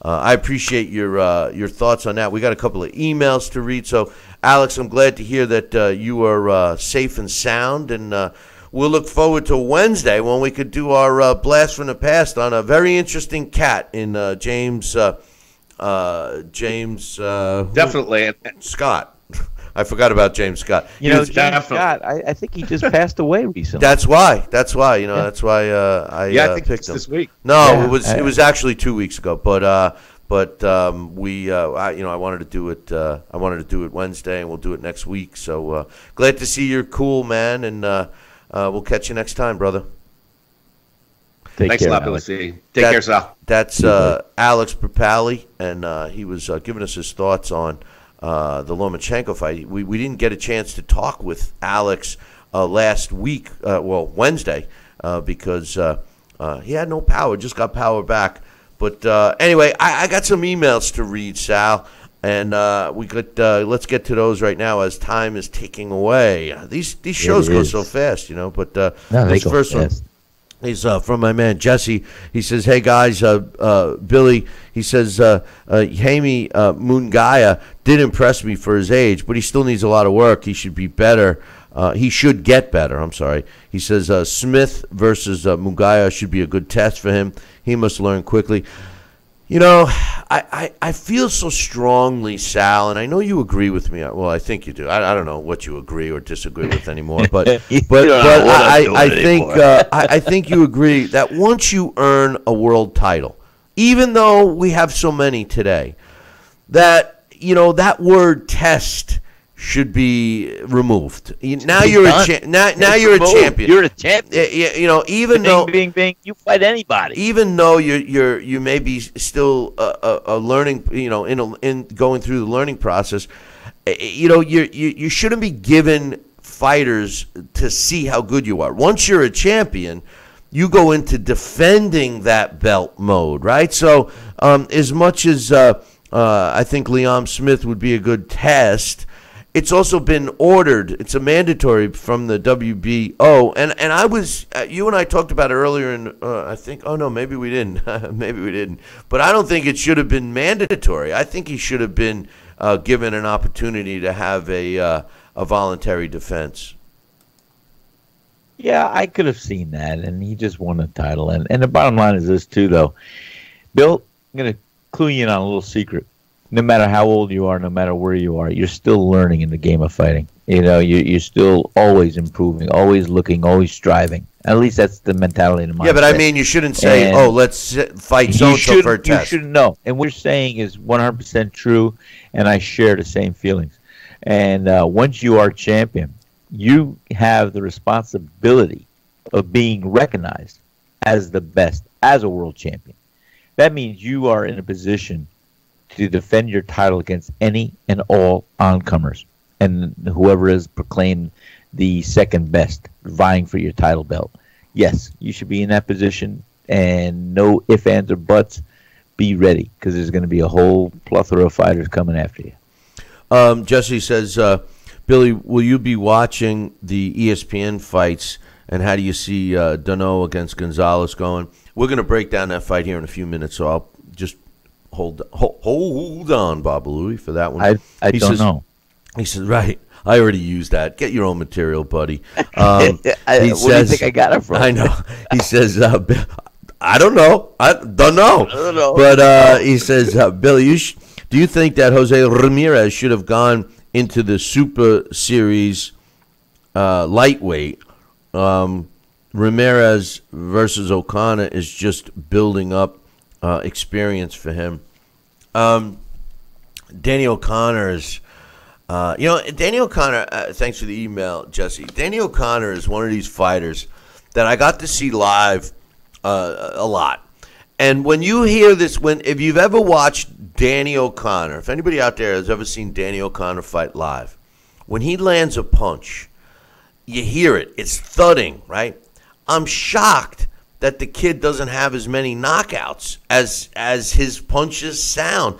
I appreciate your thoughts on that. We got a couple of emails to read. So, Alex, I'm glad to hear that you are safe and sound, and we'll look forward to Wednesday when we could do our blast from the past on a very interesting cat in James. Definitely. Scott. I forgot about James Scott. James Scott, I think he just passed away recently. That's why. That's why I think picked it's him. this week. No, it was actually 2 weeks ago. But I wanted to do it. I wanted to do it Wednesday, and we'll do it next week. So glad to see you're cool, man, and we'll catch you next time, brother. Thanks a lot, Billy C. Take care, Sal. That's Alex Papali, and he was giving us his thoughts on the Lomachenko fight. We didn't get a chance to talk with Alex last week, Wednesday, because he had no power, just got power back. But anyway, I got some emails to read, Sal, and let's get to those right now as time is ticking away. These shows go so fast, But this first one is from my man Jesse. He says, "Hey guys, Billy." He says, "Jaime Mungaya did impress me for his age, but he still needs a lot of work. He should be better. He should get better. I'm sorry." He says, "Smith versus Mungaya should be a good test for him. He must learn quickly." You know, I feel so strongly, Sal, and I know you agree with me. Well, I think you do. I don't know what you agree or disagree with anymore, but I think you agree that once you earn a world title, even though we have so many today, that that word test should be removed. Now you're a champion. You're a champion. Even though you fight anybody. Even though you may be still a learning, in going through the learning process, you shouldn't be given fighters to see how good you are. Once you're a champion, you go into defending that belt mode, right? So as much as I think Liam Smith would be a good test, it's also been ordered. It's a mandatory from the WBO, and I was you and I talked about it earlier, and I think maybe we didn't, but I don't think it should have been mandatory. I think he should have been given an opportunity to have a voluntary defense. Yeah, I could have seen that, and he just won the title. And the bottom line is this too, though, Bill. I'm gonna clue you in on a little secret. No matter how old you are, no matter where you are, you're still learning in the game of fighting. You're still always improving, always looking, always striving. At least that's the mentality of the mindset. Yeah, but I mean, you shouldn't say, let's fight so-and-so for a test. You shouldn't know. And what you're saying is 100% true, and I share the same feelings. And once you are champion, you have the responsibility of being recognized as the best, as a world champion. That means you are in a position to defend your title against any and all oncomers, and whoever is proclaimed the second best, vying for your title belt. Yes, you should be in that position, and no ifs, ands, or buts. Be ready, because there's going to be a whole plethora of fighters coming after you. Jesse says, Billy, will you be watching the ESPN fights, and how do you see Dano against Gonzalez going? We're going to break down that fight here in a few minutes, so I'll just hold on, Bob Louie, for that one. I don't know. He says, right. I already used that. Get your own material, buddy. Where do you think I got it from? I know. He says, I don't know. I don't know. But he says, Billy, do you think that Jose Ramirez should have gone into the Super Series lightweight? Ramirez versus O'Connor is just building up experience for him. Danny O'Connor is, Danny O'Connor, thanks for the email, Jesse. Danny O'Connor is one of these fighters that I got to see live a lot. And when you hear this, if you've ever watched Danny O'Connor, if anybody out there has ever seen Danny O'Connor fight live, when he lands a punch, you hear it. It's thudding, right? I'm shocked that the kid doesn't have as many knockouts as his punches sound.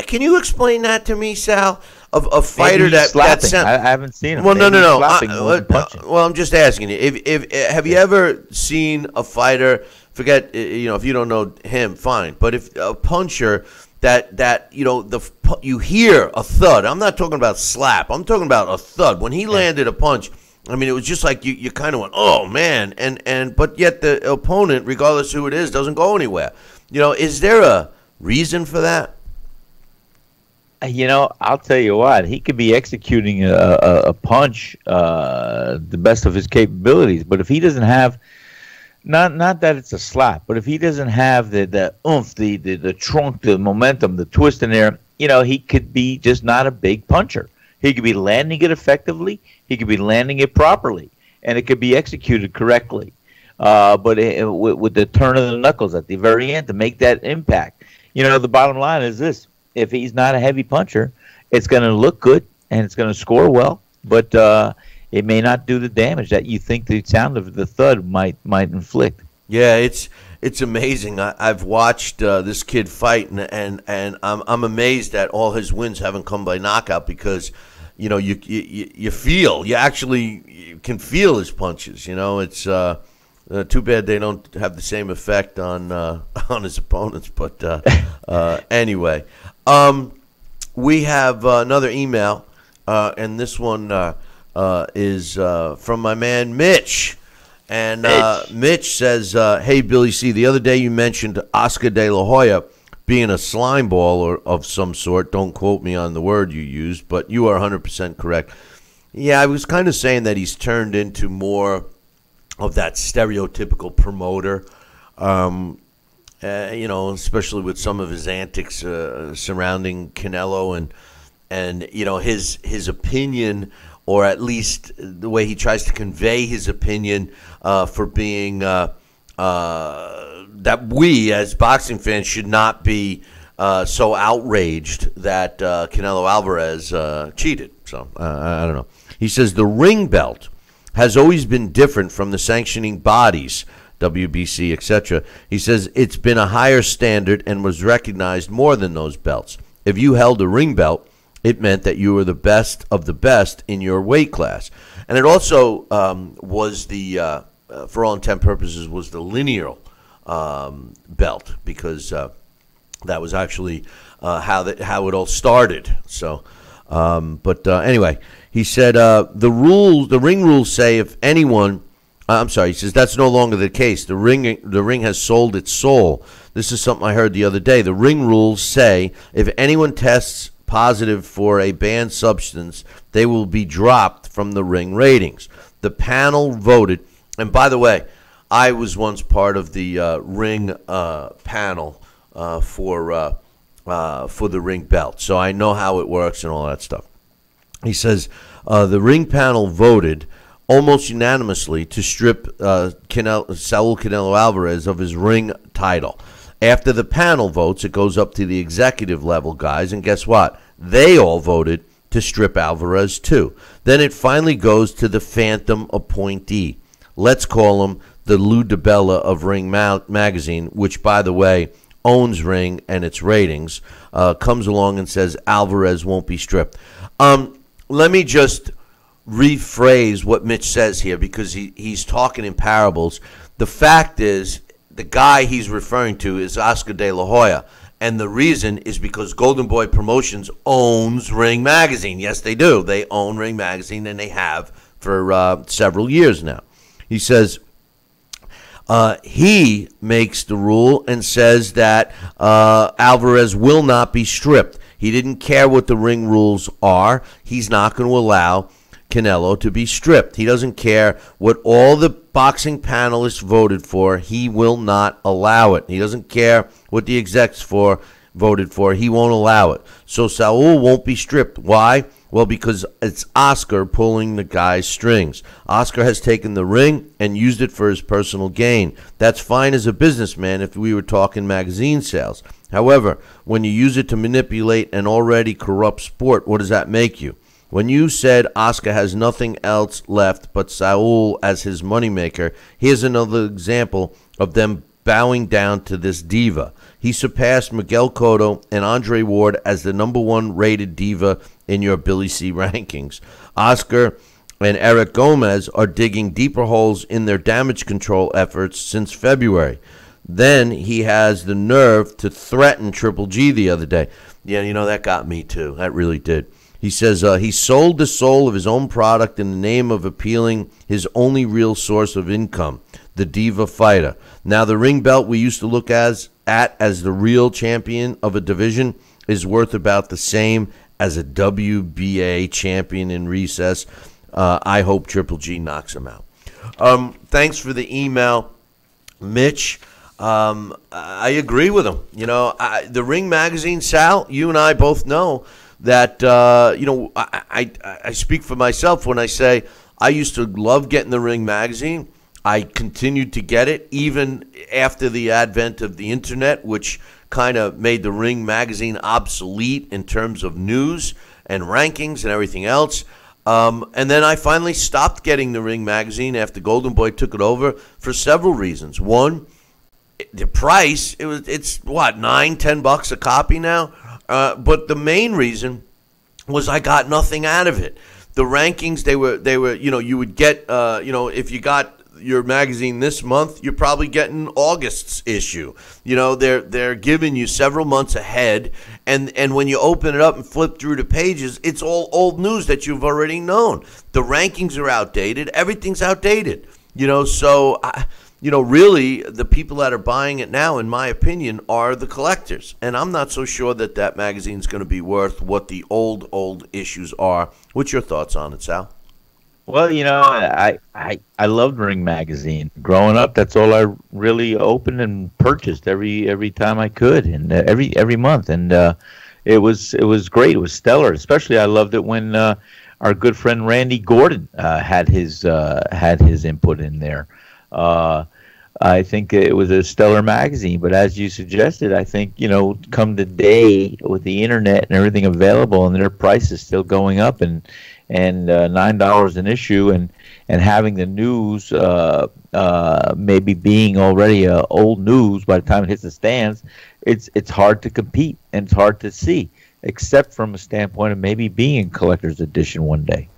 Can you explain that to me, Sal? Of a fighter that I haven't seen him. Well, no. Well, I'm just asking you. If have you ever seen a fighter? Forget if you don't know him, fine. But if a puncher that you hear a thud. I'm not talking about slap. I'm talking about a thud. When he landed a punch, I mean, it was just like you kind of went, oh man, but yet the opponent, regardless who it is, doesn't go anywhere. Is there a reason for that? I'll tell you what, he could be executing a punch the best of his capabilities, but if he doesn't have, not that it's a slap, but if he doesn't have the oomph, the trunk, the momentum, the twist in there, he could be just not a big puncher. He could be landing it effectively. He could be landing it properly, and it could be executed correctly. But with the turn of the knuckles at the very end to make that impact. The bottom line is this. If he's not a heavy puncher, it's going to look good, and it's going to score well, but it may not do the damage that you think the sound of the thud might inflict. Yeah, it's amazing. I've watched this kid fight, and I'm amazed that all his wins haven't come by knockout because you can feel his punches. It's too bad they don't have the same effect on his opponents. But anyway, we have another email, and this one is from my man Mitch. And Mitch says, hey, Billy C., the other day you mentioned Oscar De La Hoya being a slime ball or of some sort. Don't quote me on the word you used, but you are 100% correct. Yeah, I was kind of saying that he's turned into more of that stereotypical promoter, especially with some of his antics surrounding Canelo and his opinion, or at least the way he tries to convey his opinion for being that we as boxing fans should not be so outraged that Canelo Alvarez cheated. So I don't know. He says the ring belt has always been different from the sanctioning bodies, WBC, etc. He says it's been a higher standard and was recognized more than those belts. If you held a ring belt, it meant that you were the best of the best in your weight class. And it also was the, for all intent purposes, was the lineal belt, because that was actually how it all started. So, anyway, he said the ring rules say if anyone, he says that's no longer the case. The ring has sold its soul. This is something I heard the other day. The ring rules say if anyone tests positive for a banned substance, they will be dropped from the ring ratings. The panel voted, and by the way, I was once part of the ring panel for the ring belt, so I know how it works and all that stuff. He says the ring panel voted almost unanimously to strip Saul Canelo Alvarez of his ring title. After the panel votes, it goes up to the executive level guys, and guess what? They all voted to strip Alvarez too. Then it finally goes to the phantom appointee. Let's call him the Lou DiBella of Ring Magazine, which, by the way, owns Ring and its ratings, comes along and says Alvarez won't be stripped. Let me just rephrase what Mitch says here, because he's talking in parables. The fact is, the guy he's referring to is Oscar De La Hoya, and the reason is because Golden Boy Promotions owns Ring Magazine. Yes, they do. They own Ring Magazine, and they have for several years now. He says he makes the rule and says that Alvarez will not be stripped. He didn't care what the ring rules are. He's not going to allow Canelo to be stripped. He doesn't care what all the boxing panelists voted for. He will not allow it. He doesn't care what the execs voted for. He won't allow it. So Saul won't be stripped. Why? Well, because it's Oscar pulling the guy's strings. Oscar has taken the ring and used it for his personal gain. That's fine as a businessman if we were talking magazine sales. However, when you use it to manipulate an already corrupt sport, what does that make you? When you said Oscar has nothing else left but Saul as his moneymaker, here's another example of them bowing down to this diva. He surpassed Miguel Cotto and Andre Ward as the #1 rated diva in your Billy C rankings. Oscar and Eric Gomez are digging deeper holes in their damage control efforts since February. Then he has the nerve to threaten Triple G the other day. Yeah, that got me too. That really did. He says he sold the soul of his own product in the name of appealing his only real source of income, the diva fighter. Now the ring belt we used to look at as the real champion of a division is worth about the same as a WBA champion in recess. I hope Triple G knocks him out. Thanks for the email, Mitch. I agree with him. The Ring Magazine, Sal, you and I both know that, I speak for myself when I say I used to love getting the Ring Magazine. I continued to get it even after the advent of the internet, which kind of made the Ring Magazine obsolete in terms of news and rankings and everything else. And then I finally stopped getting the Ring Magazine after Golden Boy took it over for several reasons. One, the price, it's what, $9-10 a copy now? But the main reason was I got nothing out of it. The rankings, they were, you would get, if you got your magazine this month, you're probably getting August's issue. They're giving you several months ahead, and when you open it up and flip through the pages, it's all old news that you've already known. The rankings are outdated. Everything's outdated. So really the people that are buying it now, in my opinion, are the collectors. And I'm not so sure that magazine's going to be worth what the old issues are. What's your thoughts on it, Sal? Well, I loved Ring magazine. Growing up, that's all I really opened and purchased every time I could, and every month. And it was great. It was stellar. Especially, I loved it when our good friend Randy Gordon had his input in there. I think it was a stellar magazine. But as you suggested, I think come today with the internet and everything available, and their price is still going up, and $9 an issue, and having the news maybe being already old news by the time it hits the stands, it's hard to compete, and it's hard to see, except from a standpoint of maybe being collector's edition one day.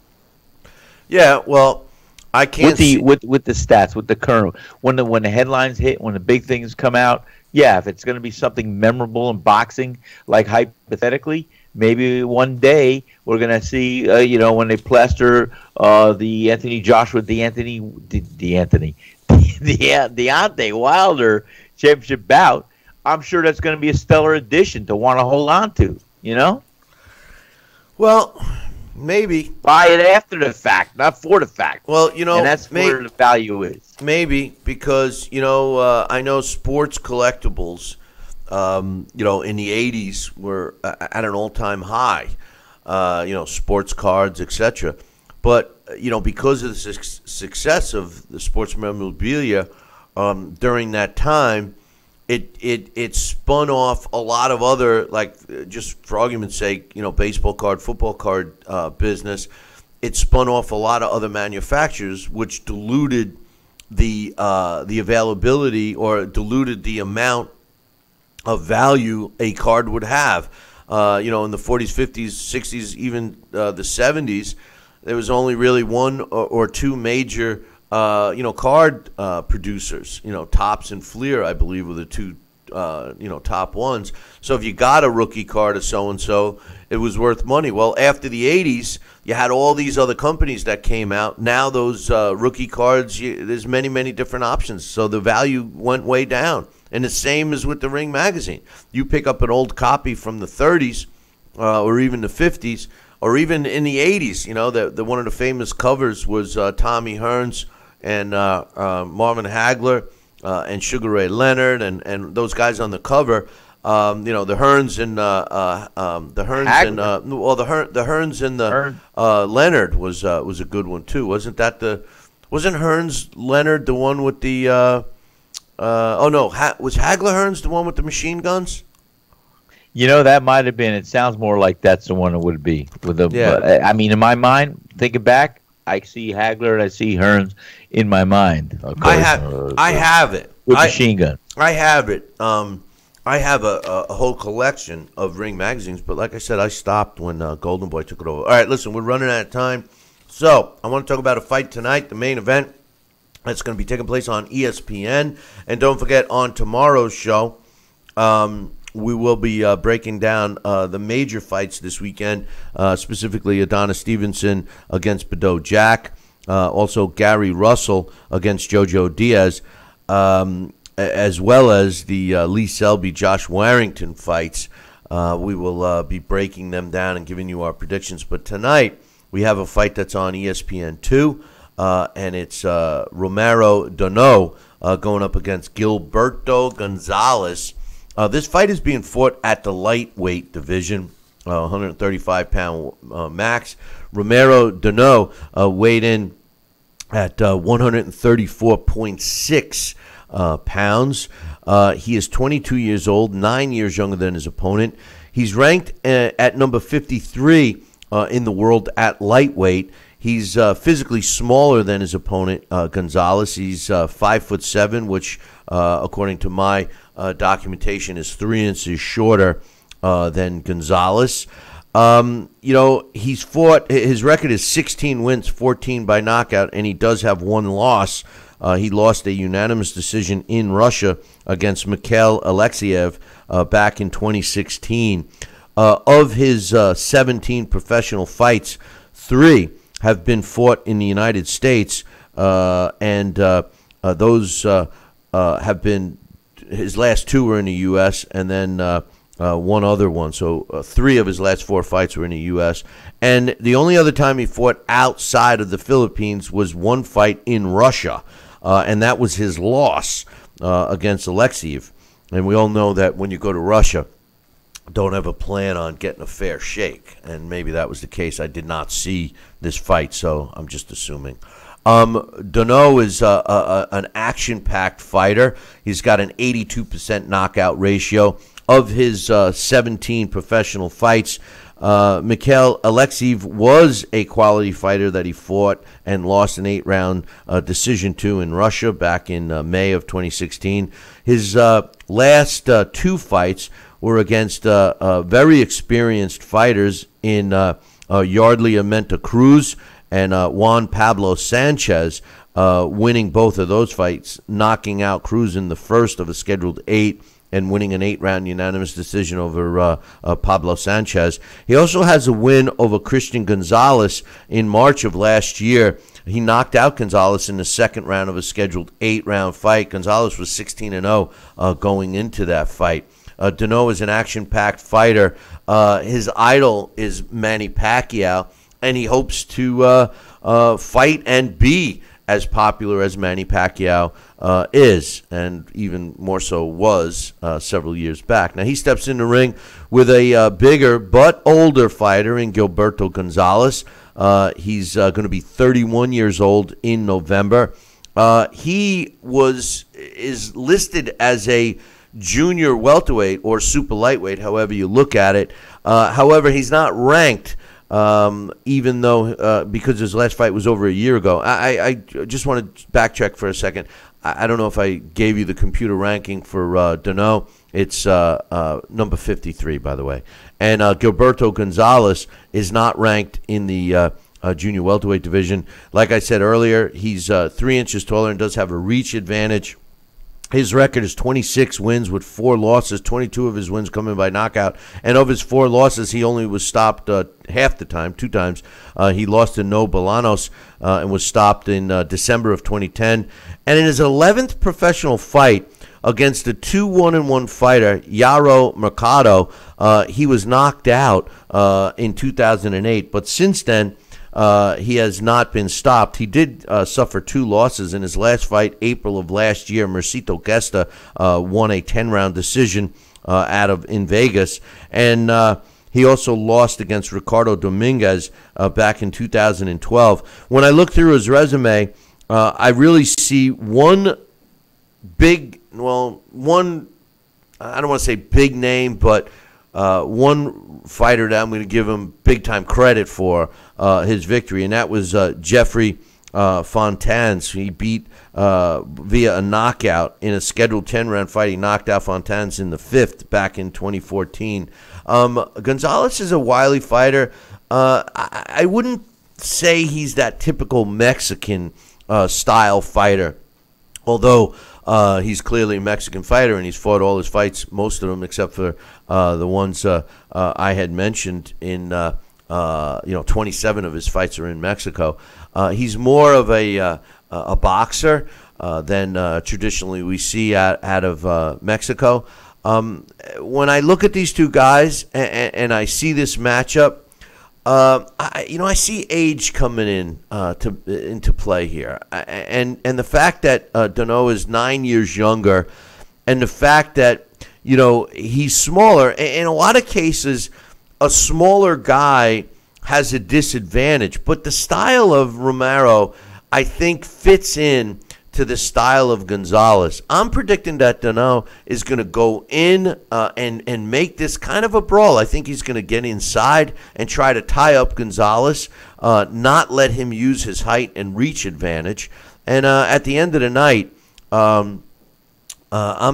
Yeah, well, I can't with the stats, with the current, when the headlines hit, when the big things come out. Yeah, if it's going to be something memorable in boxing, like hypothetically, maybe one day we're going to see, when they plaster the Anthony Joshua, Deontay Wilder championship bout. I'm sure that's going to be a stellar addition to want to hold on to, Well, maybe. Buy it after the fact, not for the fact. Well, and that's where the value is. Maybe, because, I know sports collectibles, in the 80s were at an all-time high, sports cards, etc. But, because of the success of the sports memorabilia during that time, it spun off a lot of other, like, just for argument's sake, baseball card, football card business. It spun off a lot of other manufacturers, which diluted the availability, or diluted the amount of value a card would have. In the 40s, 50s, 60s, even the 70s, there was only really one or two major, card producers. Topps and Fleer, I believe, were the two, top ones. So if you got a rookie card of so-and-so, it was worth money. Well, after the 80s, you had all these other companies that came out. Now those rookie cards, there's many, many different options. So the value went way down. And the same is with the Ring magazine. You pick up an old copy from the 30s or even the 50s, or even in the 80s. The one of the famous covers was Tommy Hearns and Marvin Hagler and Sugar Ray Leonard and those guys on the cover. The Hearns and the Hearns and the Leonard was a good one too. Wasn't Hearns Leonard the one with the was Hagler Hearns the one with the machine guns? That might have been. It sounds more like that's the one it would be. I mean, in my mind, thinking back, I see Hagler and I see Hearns in my mind. I have it. With machine gun. I have it. I have a whole collection of Ring magazines, but like I said, I stopped when Golden Boy took it over. All right, listen, we're running out of time. So I want to talk about a fight tonight, the main event. That's going to be taking place on ESPN. And don't forget, on tomorrow's show, we will be breaking down the major fights this weekend, specifically Adonis Stevenson against Badou Jack, also Gary Russell against Jojo Diaz, as well as the Lee Selby, Josh Warrington fights. We will be breaking them down and giving you our predictions. But tonight, we have a fight that's on ESPN2, and it's Romero Dono going up against Gilberto Gonzalez. This fight is being fought at the lightweight division, 135-pound max. Romero Dono weighed in at 134.6 pounds. He is 22 years old, 9 years younger than his opponent. He's ranked at number 53 in the world at lightweight. He's physically smaller than his opponent, Gonzalez. He's 5'7", which, according to my documentation, is 3 inches shorter than Gonzalez. He's fought. His record is 16 wins, 14 by knockout, and he does have one loss. He lost a unanimous decision in Russia against Mikhail Alexeyev back in 2016. Of his 17 professional fights, 3 have been fought in the United States, and those have been his last 2 were in the U.S. and then one other one. So 3 of his last 4 fights were in the U.S. And the only other time he fought outside of the Philippines was one fight in Russia, and that was his loss against Alexeyev. And we all know that when you go to Russia, don't have a plan on getting a fair shake. And maybe that was the case. I did not see this fight, so I'm just assuming. Deneau is an action-packed fighter. He's got an 82% knockout ratio. Of his 17 professional fights, Mikhail Alexeyev was a quality fighter that he fought and lost an 8-round decision to in Russia back in May of 2016. His last 2 fights were against very experienced fighters in Yardley Amenta Cruz and Juan Pablo Sanchez, winning both of those fights, knocking out Cruz in the first of a scheduled 8 and winning an 8-round unanimous decision over Pablo Sanchez. He also has a win over Christian Gonzalez in March of last year. He knocked out Gonzalez in the second round of a scheduled 8-round fight. Gonzalez was 16-0 going into that fight. Deneau is an action-packed fighter. His idol is Manny Pacquiao, and he hopes to fight and be as popular as Manny Pacquiao is, and even more so was several years back. Now he steps in the ring with a bigger but older fighter in Gilberto Gonzalez. He's going to be 31 years old in November. He is listed as a junior welterweight or super lightweight, however you look at it. However, he's not ranked. Even though because his last fight was over a year ago. I just want to backtrack for a second. I don't know if I gave you the computer ranking for Deneau. It's number 53, by the way. And Gilberto Gonzalez is not ranked in the junior welterweight division. Like I said earlier, he's 3 inches taller and does have a reach advantage. His record is 26 wins with 4 losses, 22 of his wins coming by knockout. And of his 4 losses, he only was stopped half the time, 2 times. He lost to No Bolanos and was stopped in December of 2010. And in his 11th professional fight against a 2-1-1 fighter, Yaro Mercado, he was knocked out in 2008. But since then, he has not been stopped. He did suffer 2 losses in his last fight, April of last year. Mercito Gesta won a 10-round decision in Vegas. And he also lost against Ricardo Dominguez back in 2012. When I look through his resume, I really see one, I don't want to say big name, but one fighter that I'm going to give him big-time credit for his victory, and that was Jeffrey Fontanes. He beat via a knockout in a scheduled 10-round fight. He knocked out Fontanes in the 5th back in 2014. Gonzalez is a wily fighter. I wouldn't say he's that typical Mexican style fighter, although he's clearly a Mexican fighter, and he's fought all his fights, most of them, except for the ones I had mentioned. In 27 of his fights are in Mexico. He's more of a boxer than traditionally we see out of Mexico. When I look at these two guys and I see this matchup, I see age coming into play here, and the fact that Deneau is 9 years younger, and the fact that he's smaller. In a lot of cases, a smaller guy has a disadvantage, but the style of Romero, I think, fits in to the style of Gonzalez. I'm predicting that Deneau is going to go in and make this kind of a brawl. I think he's going to get inside and try to tie up Gonzalez, not let him use his height and reach advantage. And at the end of the night, I'm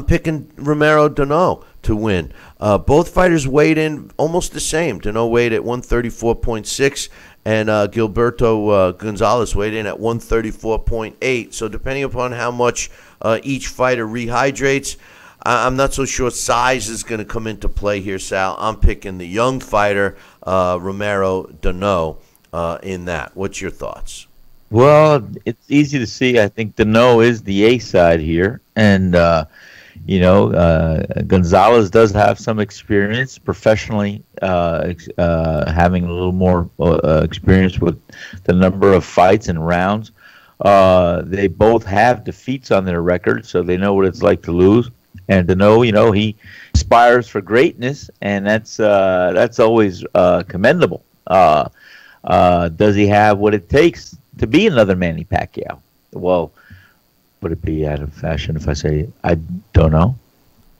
picking Romero Deneau to win. Both fighters weighed in almost the same. Deneau weighed at 134.6, and Gilberto Gonzalez weighed in at 134.8. So depending upon how much each fighter rehydrates, I'm not so sure size is going to come into play here, Sal. I'm picking the young fighter, Romero Deneau, in that. What's your thoughts? Well, it's easy to see. I think Deneau is the A side here, and Gonzalez does have some experience professionally, having a little more experience with the number of fights and rounds. They both have defeats on their record, so they know what it's like to lose. And Deneau, he aspires for greatness, and that's always commendable. Does he have what it takes to be another Manny Pacquiao? Well, would it be out of fashion if I say I don't know?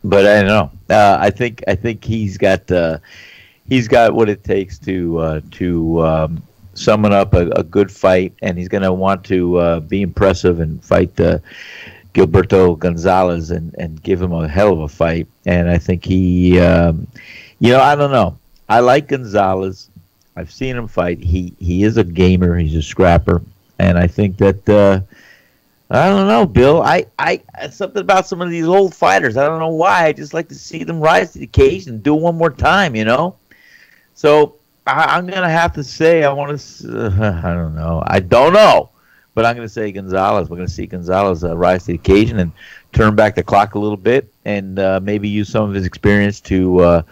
But I don't know. I think he's got what it takes to summon up a good fight, and he's going to want to be impressive and fight Gilberto Gonzalez and give him a hell of a fight. And I think he, I don't know. I like Gonzalez. I've seen him fight. He is a gamer. He's a scrapper, and I think that I don't know, Bill. I something about some of these old fighters. I don't know why. I just like to see them rise to the occasion and do it one more time. So I'm gonna have to say I want to. I don't know. I don't know, but I'm gonna say Gonzalez. We're gonna see Gonzalez rise to the occasion and turn back the clock a little bit, and maybe use some of his experience to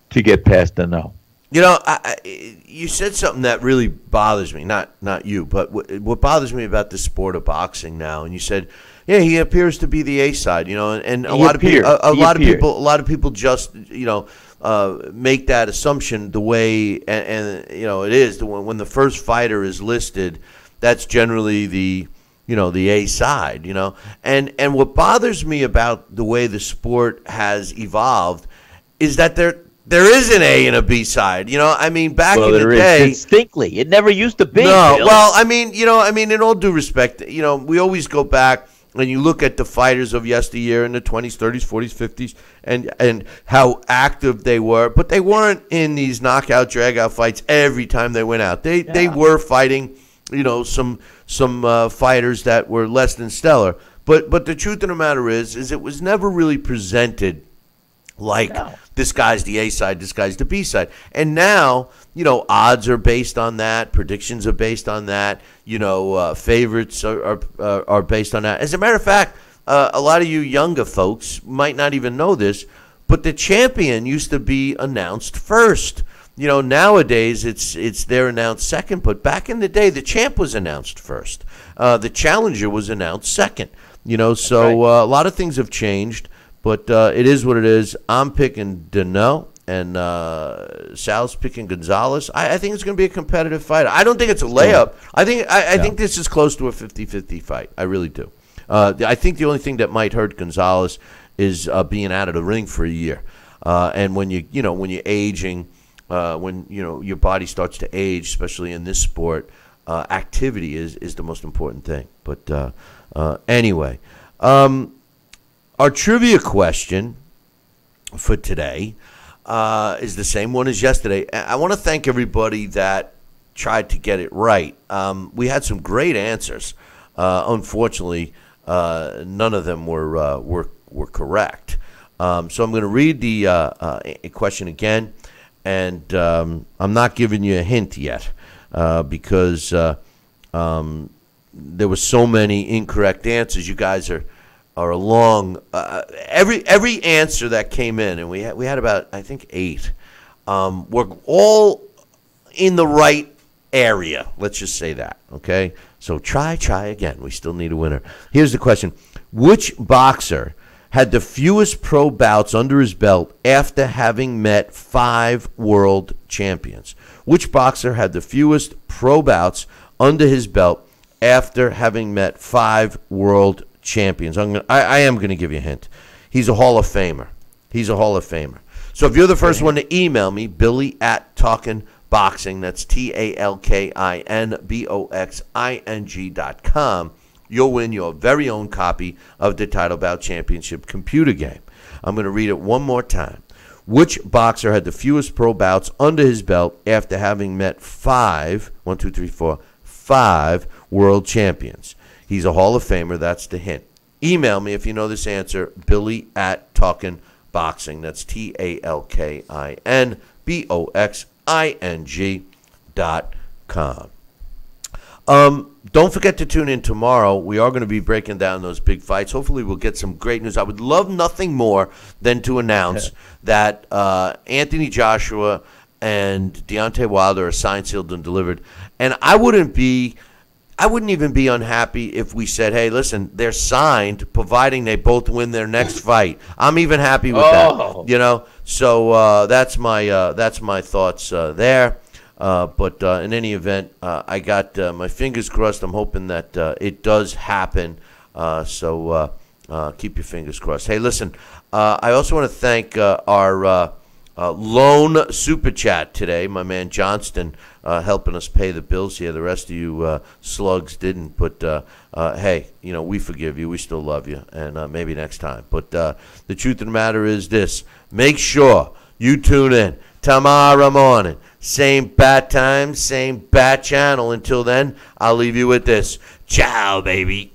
get past the no. You said something that really bothers me. Not you, but what bothers me about the sport of boxing now. And you said, yeah, he appears to be the A side. And a lot of people just make that assumption the way and it is when the first fighter is listed, that's generally the A side. And what bothers me about the way the sport has evolved is that there is an A and a B side. Back in the day, distinctly, it never used to be. No, Bill. well, in all due respect, we always go back and you look at the fighters of yesteryear in the 20s, 30s, 40s, 50s, and how active they were, but they weren't in these knockout, drag-out fights every time they went out. They were fighting, some fighters that were less than stellar. But the truth of the matter is it was never really presented like this guy's the A side, this guy's the B side. And now, odds are based on that, predictions are based on that, favorites are based on that. As a matter of fact, a lot of you younger folks might not even know this, but the champion used to be announced first. Nowadays it's they're announced second, but back in the day the champ was announced first. The challenger was announced second. So right. A lot of things have changed. But it is what it is. I'm picking Deneau, and Sal's picking Gonzalez. I think it's going to be a competitive fight. I don't think it's a layup. I think this is close to a 50-50 fight. I really do. I think the only thing that might hurt Gonzalez is being out of the ring for a year. And when you're aging, when your body starts to age, especially in this sport, activity is the most important thing. But anyway. Our trivia question for today is the same one as yesterday. I want to thank everybody that tried to get it right. We had some great answers. Unfortunately, none of them were correct. So I'm going to read the question again, and I'm not giving you a hint yet because there were so many incorrect answers. You guys are along every answer that came in, and we had about I think 8 were all in the right area. Let's just say that. Okay, so try again. We still need a winner. Here's the question: which boxer had the fewest pro bouts under his belt after having met 5 world champions? Which boxer had the fewest pro bouts under his belt after having met 5 world champions? I am going to give you a hint. He's a Hall of Famer. So if you're the first one to email me, Billy at Talkin' Boxing, that's TALKINBOXING.com, you'll win your very own copy of the Title Bout Championship computer game. I'm going to read it one more time. Which boxer had the fewest pro bouts under his belt after having met 5 world champions? He's a Hall of Famer. That's the hint. Email me if you know this answer, Billy at Talkin' Boxing. That's TALKINBOXING.com. Don't forget to tune in tomorrow. We are going to be breaking down those big fights. Hopefully, we'll get some great news. I would love nothing more than to announce that Anthony Joshua and Deontay Wilder are signed, sealed, and delivered. And I wouldn't even be unhappy if we said, hey, listen, they're signed, providing they both win their next fight. I'm even happy with that. You know, so that's my thoughts there. But in any event, I got my fingers crossed. I'm hoping that it does happen. So keep your fingers crossed. Hey, listen, I also want to thank our lone super chat today, my man Johnston, helping us pay the bills here. The rest of you slugs didn't, but hey, you know, we forgive you. We still love you, and maybe next time. But the truth of the matter is this: make sure you tune in tomorrow morning, same bat time, same bat channel. Until then, I'll leave you with this. Ciao, baby.